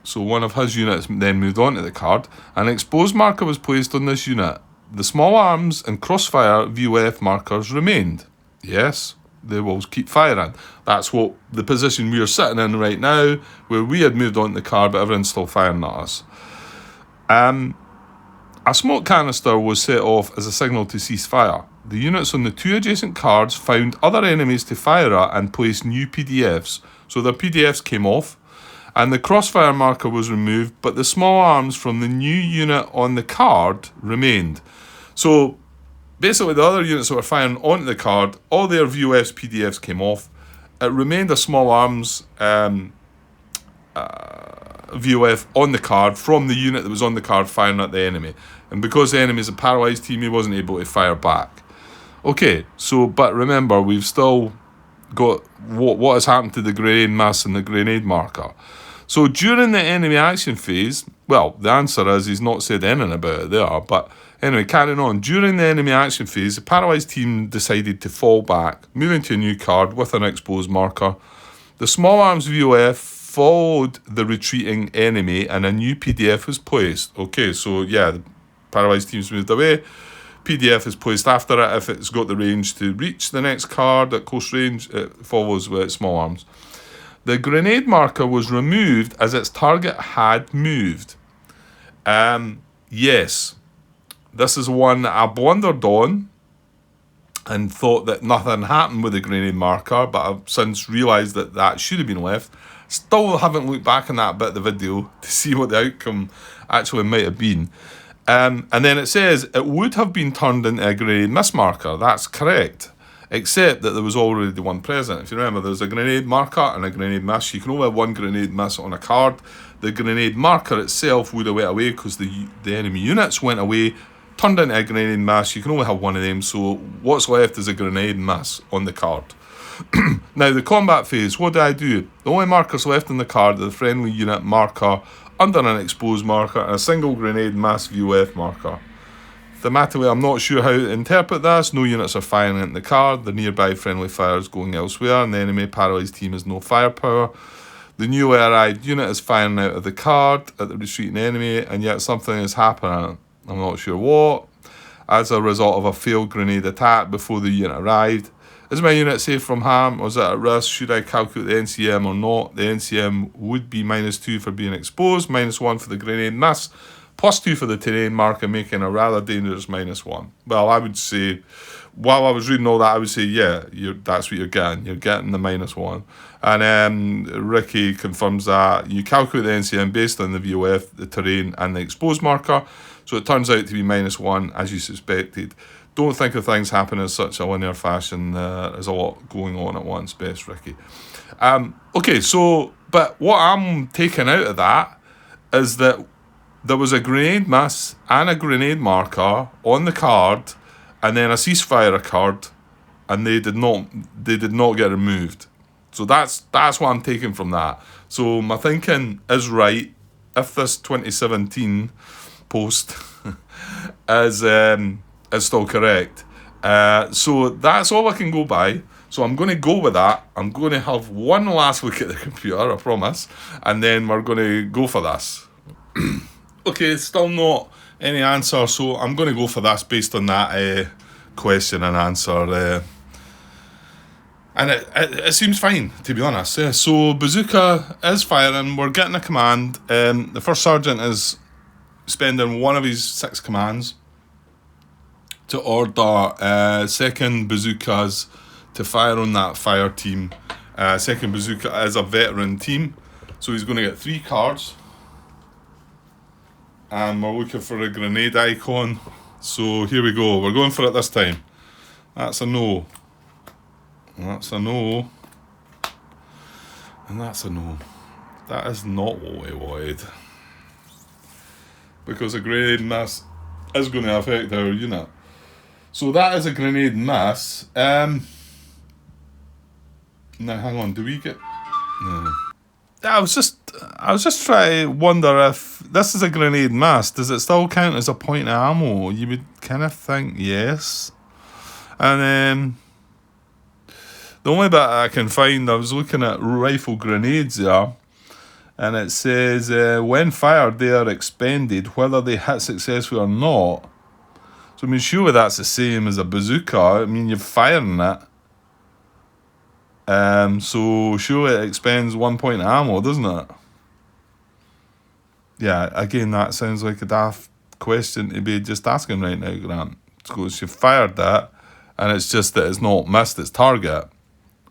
So one of his units then moved onto the card. An exposed marker was placed on this unit. The small arms and crossfire VOF markers remained. Yes, they will keep firing. That's what the position we are sitting in right now, where we had moved on the card, but everyone's still firing at us. A smoke canister was set off as a signal to cease fire. The units on the 2 adjacent cards found other enemies to fire at and placed new PDFs. So their PDFs came off, and the crossfire marker was removed, but the small arms from the new unit on the card remained. So basically, the other units that were firing onto the card, all their VOFs, PDFs came off. It remained a small arms VOF on the card from the unit that was on the card firing at the enemy. And because the enemy is a paralysed team, he wasn't able to fire back. Okay, so, but remember, we've still got what has happened to the grenade miss and the grenade marker. So during the enemy action phase, well, the answer is he's not said anything about it there, but anyway, carrying on. During the enemy action phase, the paralysed team decided to fall back, moving to a new card with an exposed marker. The small arms VOF followed the retreating enemy and a new PDF was placed. Okay, so yeah, the paralysed team's moved away. PDF is placed after it. If it's got the range to reach the next card at close range, it follows with small arms. The grenade marker was removed as its target had moved. Yes, this is one that I blundered on and thought that nothing happened with the grenade marker, but I've since realised that should have been left. Still haven't looked back on that bit of the video to see what the outcome actually might have been. And then it says it would have been turned into a grenade miss marker. That's correct, except that there was already one present. If you remember, there's a grenade marker and a grenade miss. You can only have one grenade miss on a card. The grenade marker itself would have went away because the enemy units went away turned into a grenade mass. You can only have one of them, so what's left is a grenade mass on the card. Now, the combat phase, what do? The only markers left in the card are the friendly unit marker under an exposed marker and a single grenade mass VOF marker. Thematically, I'm not sure how to interpret this. No units are firing at the card. The nearby friendly fire is going elsewhere, and the enemy paralysed team has no firepower. The newly arrived unit is firing out of the card at the retreating enemy, and yet something is happening. I'm not sure what. As a result of a failed grenade attack before the unit arrived. Is my unit safe from harm, or is it at risk? Should I calculate the NCM or not? The NCM would be -2 for being exposed, -1 for the grenade mass, +2 for the terrain marker, making a rather dangerous -1. Well, I would say, while I was reading all that, I would say, yeah, that's what you're getting. You're getting the -1. And Ricky confirms that you calculate the NCM based on the VOF, the terrain, and the exposed marker. So it turns out to be -1, as you suspected. Don't think of things happening in such a linear fashion. There's a lot going on at once. Best, Ricky. Okay, so, but what I'm taking out of that is that there was a grenade mass and a grenade marker on the card, and then a ceasefire occurred, and they did not get removed. So that's what I'm taking from that. So my thinking is right. If this 2017 post is still correct, so that's all I can go by. So I'm going to go with that. I'm going to have one last look at the computer, I promise, and then we're going to go for this. Okay, still not any answer, so I'm going to go for this based on that question and answer. And it seems fine, to be honest. So Bazooka is firing. We're getting a command. The first sergeant is spending one of his 6 commands to order second bazookas to fire on that fire team. Second bazooka is a veteran team, so he's going to get 3 cards. And we're looking for a grenade icon. So here we go. We're going for it this time. That's a no. That's a no. And that's a no. That is not what we wanted. Because a grenade mass is going to affect our unit. So that is a grenade mass. Now hang on, do we get... No. I was just trying to wonder if this is a grenade mass, does it still count as a point of ammo? You would kind of think yes. And then the only bit I can find, I was looking at rifle grenades there, and it says when fired they are expended whether they hit successfully or not. So I mean, surely that's the same as a bazooka. I mean, you're firing it. So surely it expends 1 point of ammo, doesn't it? Yeah, again, that sounds like a daft question to be just asking right now, Grant. So she fired that, and it's just that it's not missed its target,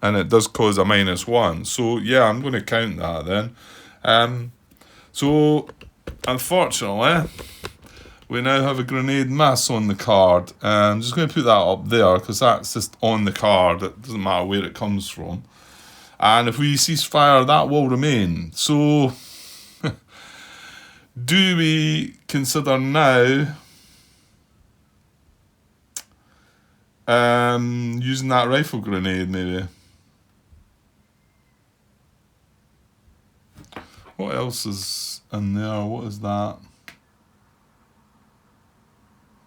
and it does cause a -1. So yeah, I'm going to count that then. So unfortunately, we now have a grenade mass on the card. I'm just going to put that up there because that's just on the card. It doesn't matter where it comes from. And if we cease fire, that will remain. So, do we consider now using that rifle grenade maybe? What else is in there? What is that?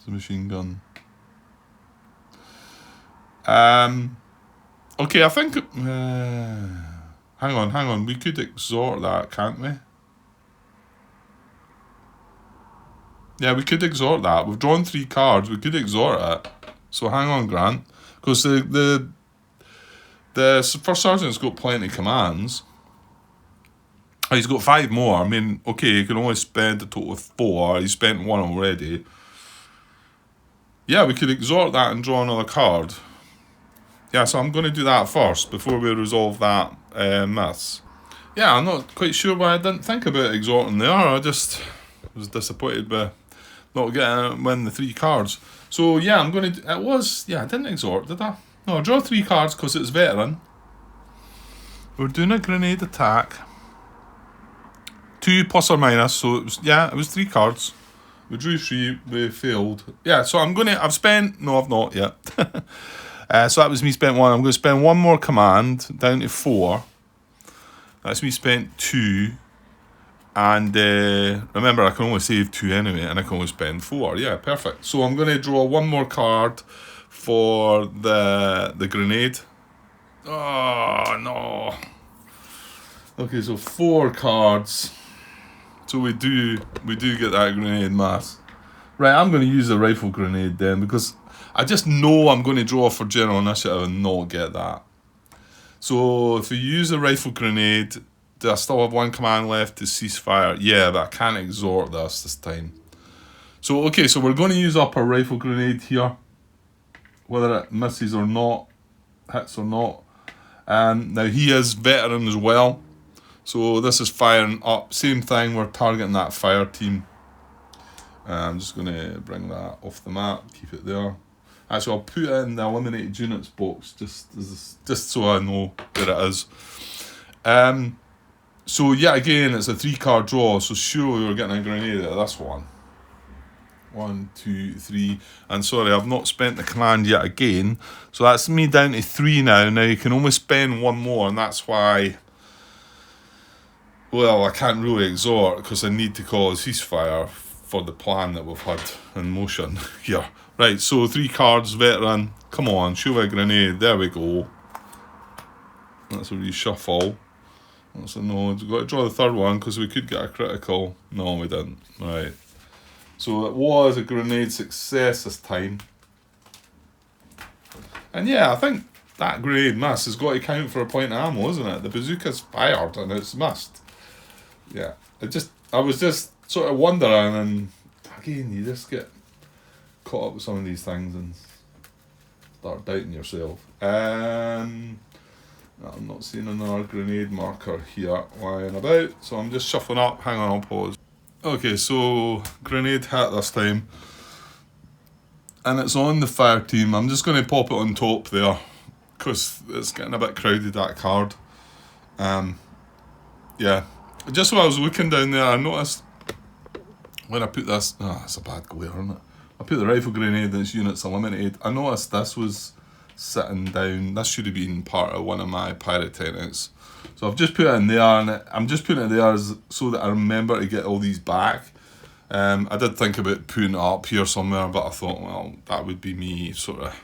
A machine gun. Okay, I think hang on, we could exhort that, can't we? Yeah, we could exhort that. We've drawn 3 cards, we could exhort it. So hang on, Grant, because the first sergeant's got plenty of commands. He's got 5 more. I mean, okay, he can only spend a total of 4. He spent 1 already. Yeah, we could exhort that and draw another card. Yeah, so I'm going to do that first before we resolve that mess. Yeah, I'm not quite sure why I didn't think about exhorting there. I just was disappointed by not getting win the 3 cards. So yeah, I'm going to... I didn't exhort, did I? No, I draw 3 cards because it's veteran. We're doing a grenade attack. 2 plus or minus, so it was 3 cards. We drew 3, we failed. Yeah, so I've spent, no I've not yet. So that was me spent 1. I'm going to spend 1 more command, down to 4. That's me spent 2. And remember, I can only save 2 anyway, and I can only spend 4. Yeah, perfect. So I'm going to draw 1 more card for the grenade. Oh, no. Okay, so 4 cards. So we do get that grenade mass. Right, I'm going to use the rifle grenade then, because I just know I'm going to draw for general initiative and not get that. So if we use the rifle grenade, do I still have 1 command left to cease fire? Yeah, but I can't exhort this time. So, okay, so we're going to use up our rifle grenade here. Whether it misses or not, hits or not. Now he is veteran as well. So this is firing up. Same thing, we're targeting that fire team. I'm just going to bring that off the map, keep it there. Actually, I'll put it in the eliminated units box just so I know where it is. So yeah, again, it's a 3-card draw. So surely we're getting a grenade out of this one. 1, 2, 3. And sorry, I've not spent the command yet again. So that's me down to 3 now. Now you can only spend 1 more, and that's why, well, I can't really exhort because I need to call a ceasefire for the plan that we've had in motion here. Right, so 3 cards, veteran. Come on, shoot a grenade. There we go. That's a reshuffle. That's a no. We've got to draw the 3rd one because we could get a critical. No, we didn't. Right. So it was a grenade success this time. And yeah, I think that grenade miss has got to count for a point of ammo, isn't it? The bazooka's fired and it's missed. Yeah. I was just sort of wondering, and again, you just get caught up with some of these things and start doubting yourself. I'm not seeing another grenade marker here lying about, so I'm just shuffling up. Hang on, I'll pause. Okay, so grenade hit this time, and it's on the fire team. I'm just going to pop it on top there because it's getting a bit crowded, that card. Yeah, just while I was looking down there, I noticed when I put this, that's a bad glare, isn't it? I put the rifle grenade in its units eliminated. I noticed this was sitting down. This should have been part of one of my pyrotechnics. So I've just put it in there, and I'm just putting it there so that I remember to get all these back. I did think about putting it up here somewhere, but I thought, well, that would be me sort of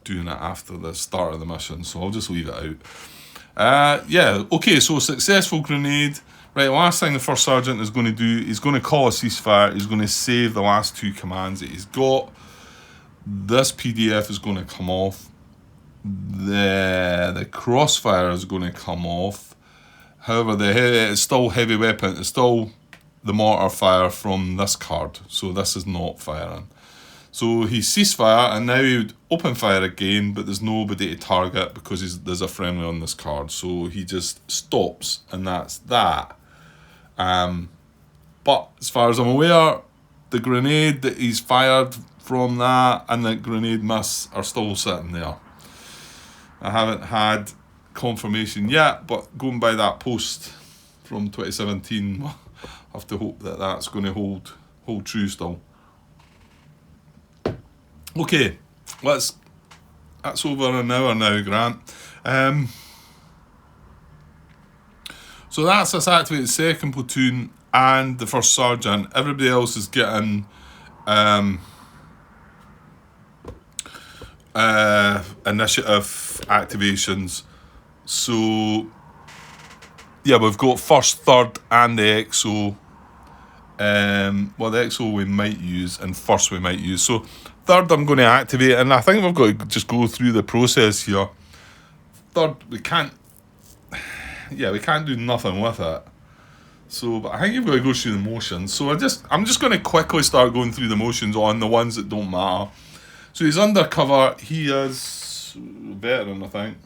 doing it after the start of the mission, so I'll just leave it out. Yeah, okay, so successful grenade. Right, last thing the first sergeant is going to do, he's going to call a ceasefire. He's going to save the last 2 commands that he's got. This PDF is going to come off. The crossfire is going to come off. However, it's still heavy weapon. It's still the mortar fire from this card. So this is not firing. So he ceasefire, and now he would open fire again, but there's nobody to target because there's a friendly on this card. So he just stops, and that's that. But as far as I'm aware, the grenade that he's fired from that and the grenade miss are still sitting there. I haven't had confirmation yet, but going by that post from 2017, I have to hope that that's going to hold true still. Okay, that's over an hour now, Grant. So that's us activated 2nd platoon and the 1st sergeant. Everybody else is getting initiative activations. So yeah, we've got 1st, 3rd and the XO. Well, the XO we might use and 1st we might use. So 3rd I'm going to activate, and I think we've got to just go through the process here. 3rd, we can't do nothing with it. So, but I think you've got to go through the motions. So I'm just going to quickly start going through the motions on the ones that don't matter. So he's undercover. He is veteran, I think.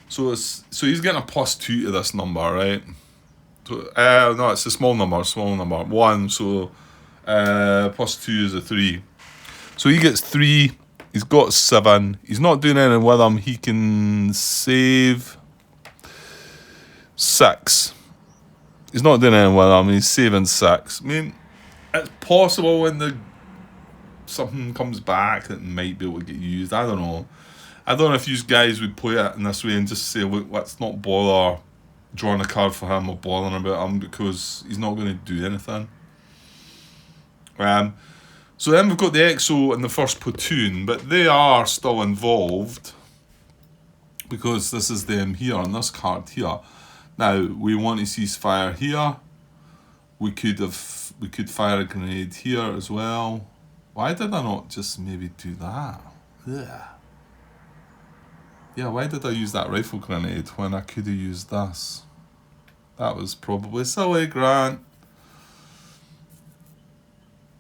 So he's getting a +2 to this number, right? So no, it's a small number. 1. So +2 is a 3. So he gets 3. He's got 7. He's not doing anything with him. He can save 6. He's not doing anything with him. He's saving 6. I mean, it's possible when something comes back that might be able to get used. I don't know. I don't know if you guys would play it in this way and just say, look, let's not bother drawing a card for him or bothering about him because he's not going to do anything. So then we've got the EXO and the first platoon, but they are still involved because this is them here on this card here. Now we want to cease fire here. We could fire a grenade here as well. Why did I not just maybe do that? Yeah, why did I use that rifle grenade when I could have used this? That was probably silly, Grant.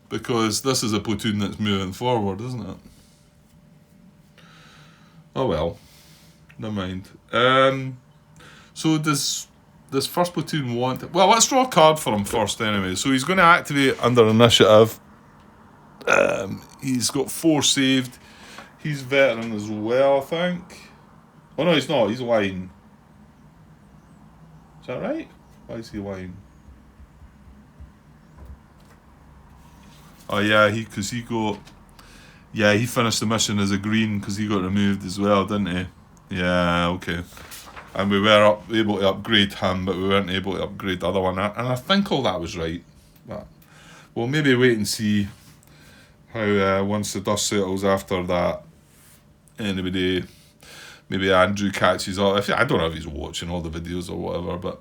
Because this is a platoon that's moving forward, isn't it? Oh well, never mind. So does this first platoon want... Well, let's draw a card for him first anyway. So he's going to activate under initiative. He's got 4 saved. He's veteran as well, I think. Oh no, he's not. He's wine. Is that right? Why is he wine? Oh yeah, he finished the mission as a green because he got removed as well, didn't he? Yeah, okay. And we were able to upgrade him, but we weren't able to upgrade the other one. And I think all that was right. But we'll maybe wait and see how once the dust settles after that. Anybody, maybe Andrew catches up. I don't know if he's watching all the videos or whatever, but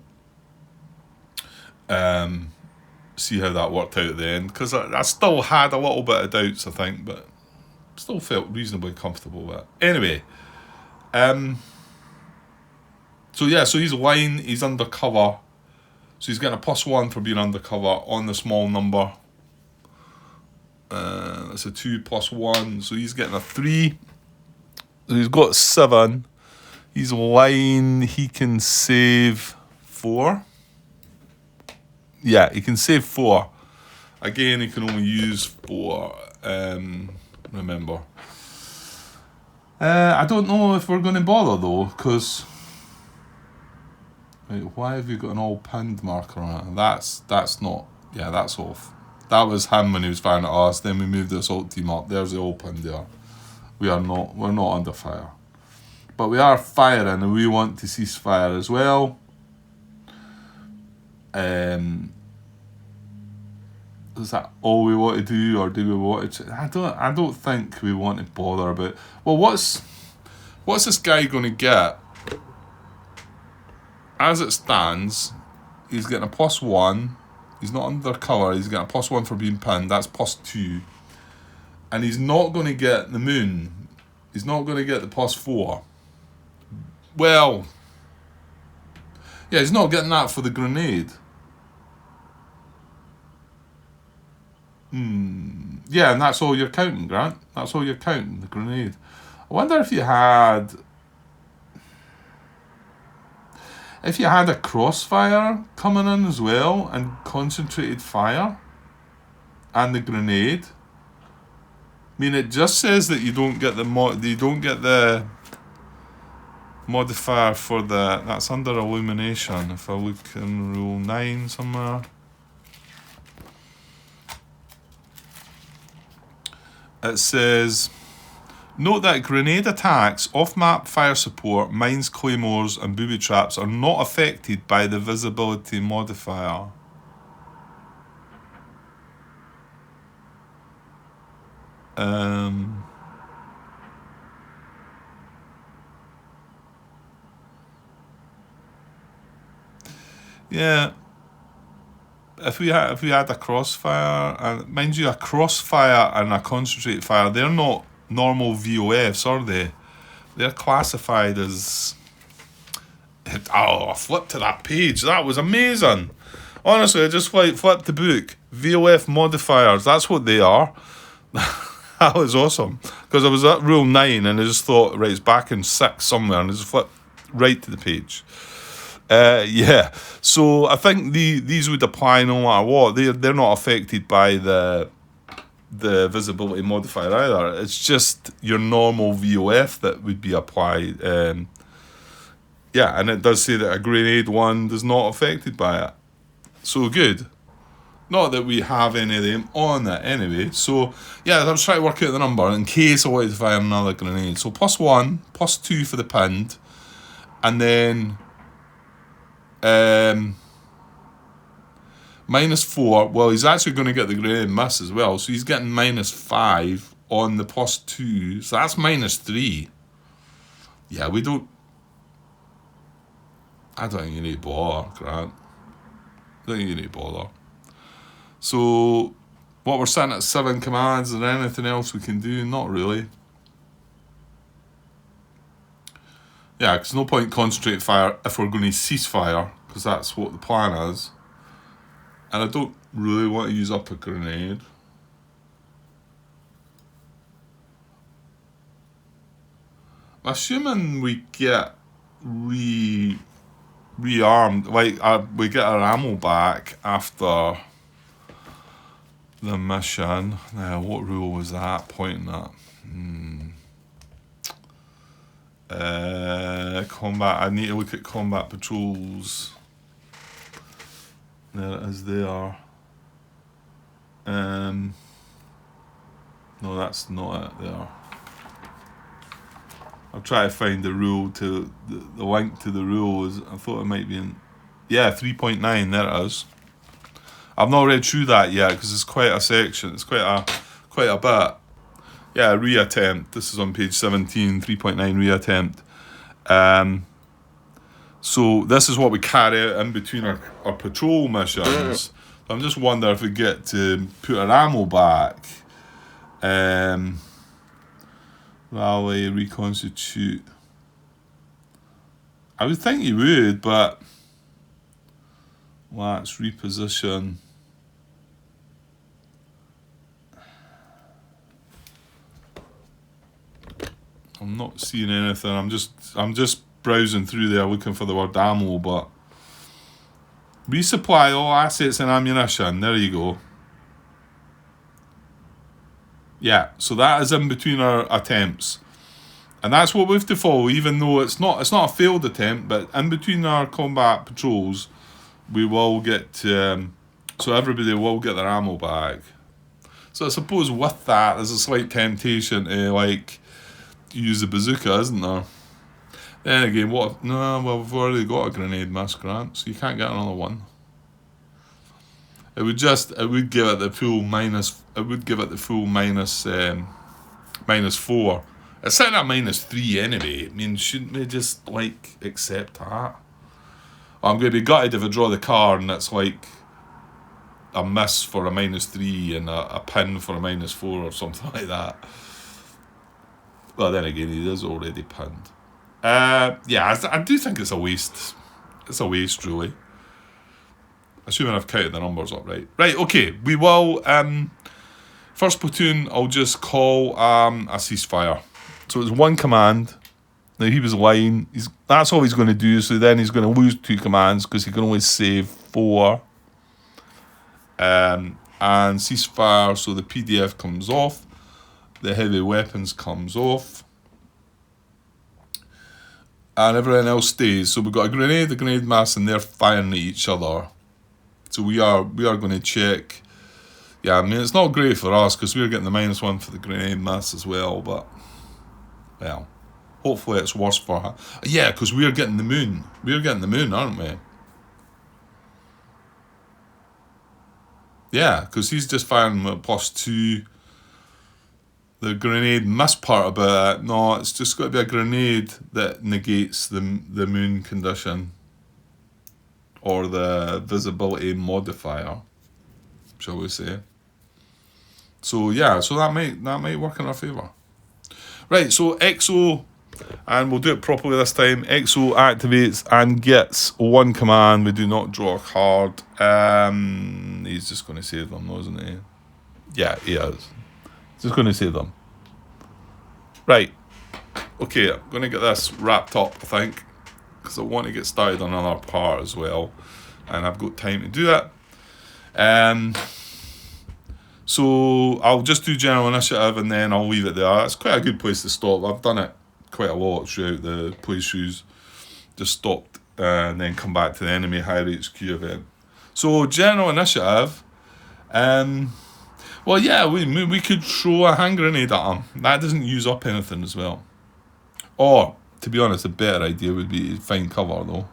see how that worked out at the end, because I still had a little bit of doubts, I think, but still felt reasonably comfortable with it. Anyway, so yeah, so he's wine, he's undercover, so he's getting a +1 for being undercover on the small number. That's a 2 + 1, so he's getting a 3. So he's got 7. He's wine, he can save 4. Yeah, he can save 4. Again, he can only use 4. Remember. I don't know if we're going to bother though, because why have you got an all pinned marker on it? That's not. Yeah, that's off. That was him when he was firing at us. Then we moved the assault team up. There's the all pinned there. We're not under fire, but we are firing, and we want to cease fire as well. Is that all we want to do, or do we want to? I don't think we want to bother about. Well, what's this guy going to get? As it stands, he's getting a +1. He's not undercover. He's getting a +1 for being pinned. That's +2, and he's not going to get the moon. He's not going to get the +4. Well, yeah, he's not getting that for the grenade. Yeah, and that's all you're counting, Grant. That's all you're counting, the grenade. I wonder if you had a crossfire coming in as well, and concentrated fire, and the grenade. I mean, it just says that you don't get the modifier for the. That's under illumination. If I look in rule 9 somewhere. It says, note that grenade attacks, off-map fire support, mines, claymores, and booby traps are not affected by the visibility modifier. Yeah. If we had a crossfire, and mind you, a crossfire and a concentrated fire, they're not normal VOFs, are they? They're classified as... Oh, I flipped to that page. That was amazing. Honestly, I just flipped the book. VOF modifiers, that's what they are. That was awesome. Because I was at rule 9 and I just thought, right, it's back in 6 somewhere, and I just flipped right to the page. Yeah, so I think these would apply no matter what. They're not affected by the visibility modifier either. It's just your normal VOF that would be applied. Yeah, and it does say that a grenade one is not affected by it. So good. Not that we have any of them on it anyway. So, yeah, I was trying to work out the number in case I wanted to fire another grenade. So, +1, +2 for the pinned. And then -4. Well, he's actually going to get the grenade miss as well. So, he's getting -5 on the +2. So, that's -3. Yeah, we don't... I don't think you need to bother, Grant. I don't think you need to bother. So, what we're sitting at 7 commands, is there anything else we can do? Not really. Yeah, because no point concentrate fire if we're going to cease fire, because that's what the plan is. And I don't really want to use up a grenade. I'm assuming we get rearmed, like we get our ammo back after the mission. Now, what rule was that pointing at? Combat. I need to look at combat patrols. There it is there. No, that's not it there. I'll try to find the rule to the link to the rules. I thought it might be in, yeah, 3.9. There it is. I've not read through that yet because it's quite a section. It's quite a bit. Yeah, reattempt. This is on page 17. 3.9 reattempt. So this is what we carry out in between our patrol missions. I'm just wondering if we get to put our ammo back. Rally, reconstitute. I would think you would, but let's reposition. I'm not seeing anything. I'm just browsing through there looking for the word ammo, but resupply all assets and ammunition. There you go. Yeah, so that is in between our attempts. And that's what we have to follow, even though it's not a failed attempt, but in between our combat patrols, we will get, so everybody will get their ammo back. So I suppose with that, there's a slight temptation to, like, use the bazooka, isn't there? Then again, what? No, well, we've already got a grenade miss, Grant, so you can't get another one. It would give it the full minus. It would give it the full -4. It's sitting at -3 anyway. I mean, shouldn't we just like accept that? I'm going to be gutted if I draw the card and it's like a miss for a -3 and a pin for a -4 or something like that. Well, then again, he is already pinned. Yeah, I do think it's a waste. It's a waste, really. Assuming I've counted the numbers up right. Right, okay. We will, first platoon, I'll just call a ceasefire. So it's one command. Now, he was lying. That's all he's going to do. So then he's going to lose 2 commands because he can only save 4. And ceasefire, so the PDF comes off. The heavy weapons comes off. And everything else stays. So we've got a grenade mass, and they're firing at each other. So we are going to check. Yeah, I mean, it's not great for us because we're getting the -1 for the grenade mass as well. But, well, hopefully it's worse for her. Yeah, because we're getting the moon. We're getting the moon, aren't we? Yeah, because he's just firing with +2. The grenade miss part about it. No, it's just got to be a grenade that negates the moon condition. Or the visibility modifier, shall we say. So yeah, so that might work in our favour. Right, so EXO, and we'll do it properly this time. EXO activates and gets 1 command. We do not draw a card. He's just going to save them, isn't he? Yeah, he is. Just going to save them. Right. Okay, I'm going to get this wrapped up, I think, because I want to get started on another part as well, and I've got time to do that. So I'll just do general initiative and then I'll leave it there. That's quite a good place to stop. I've done it quite a lot throughout the playthroughs. Just stopped and then come back to the enemy higher HQ event. So general initiative, Well, yeah, we could throw a hand grenade at him. That doesn't use up anything as well. Or, to be honest, a better idea would be to find cover, though.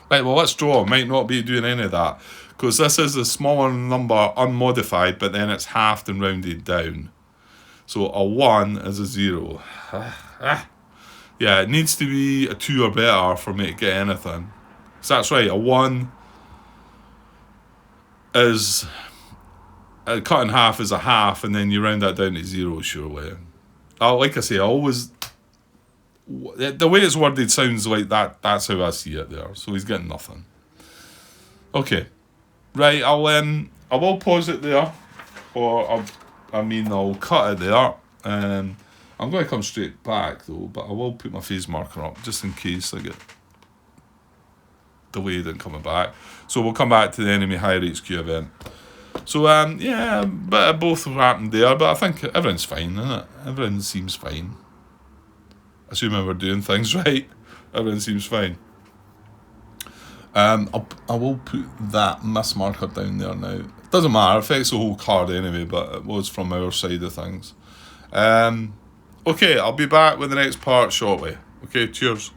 Right, well, let's draw. Might not be doing any of that. Because this is a smaller number unmodified, but then it's halved and rounded down. So a 1 is a 0. Yeah, it needs to be a 2 or better for me to get anything. So that's right, a 1 is... cut in half is a half, and then you round that down to 0, surely. Like I say, I always... The way it's worded sounds like that. That's how I see it there. So he's getting nothing. Okay. Right, I will pause it there. Or, I'll cut it there. I'm going to come straight back, though. But I will put my phase marker up, just in case I get delayed in coming back. So we'll come back to the enemy higher HQ event. So, yeah, but both happened there. But I think everything's fine, isn't it? Everything seems fine. Assuming we're doing things right, everything seems fine. I will put that miss marker down there now. It doesn't matter, it affects the whole card anyway, but it was from our side of things. Okay, I'll be back with the next part shortly. Okay, cheers.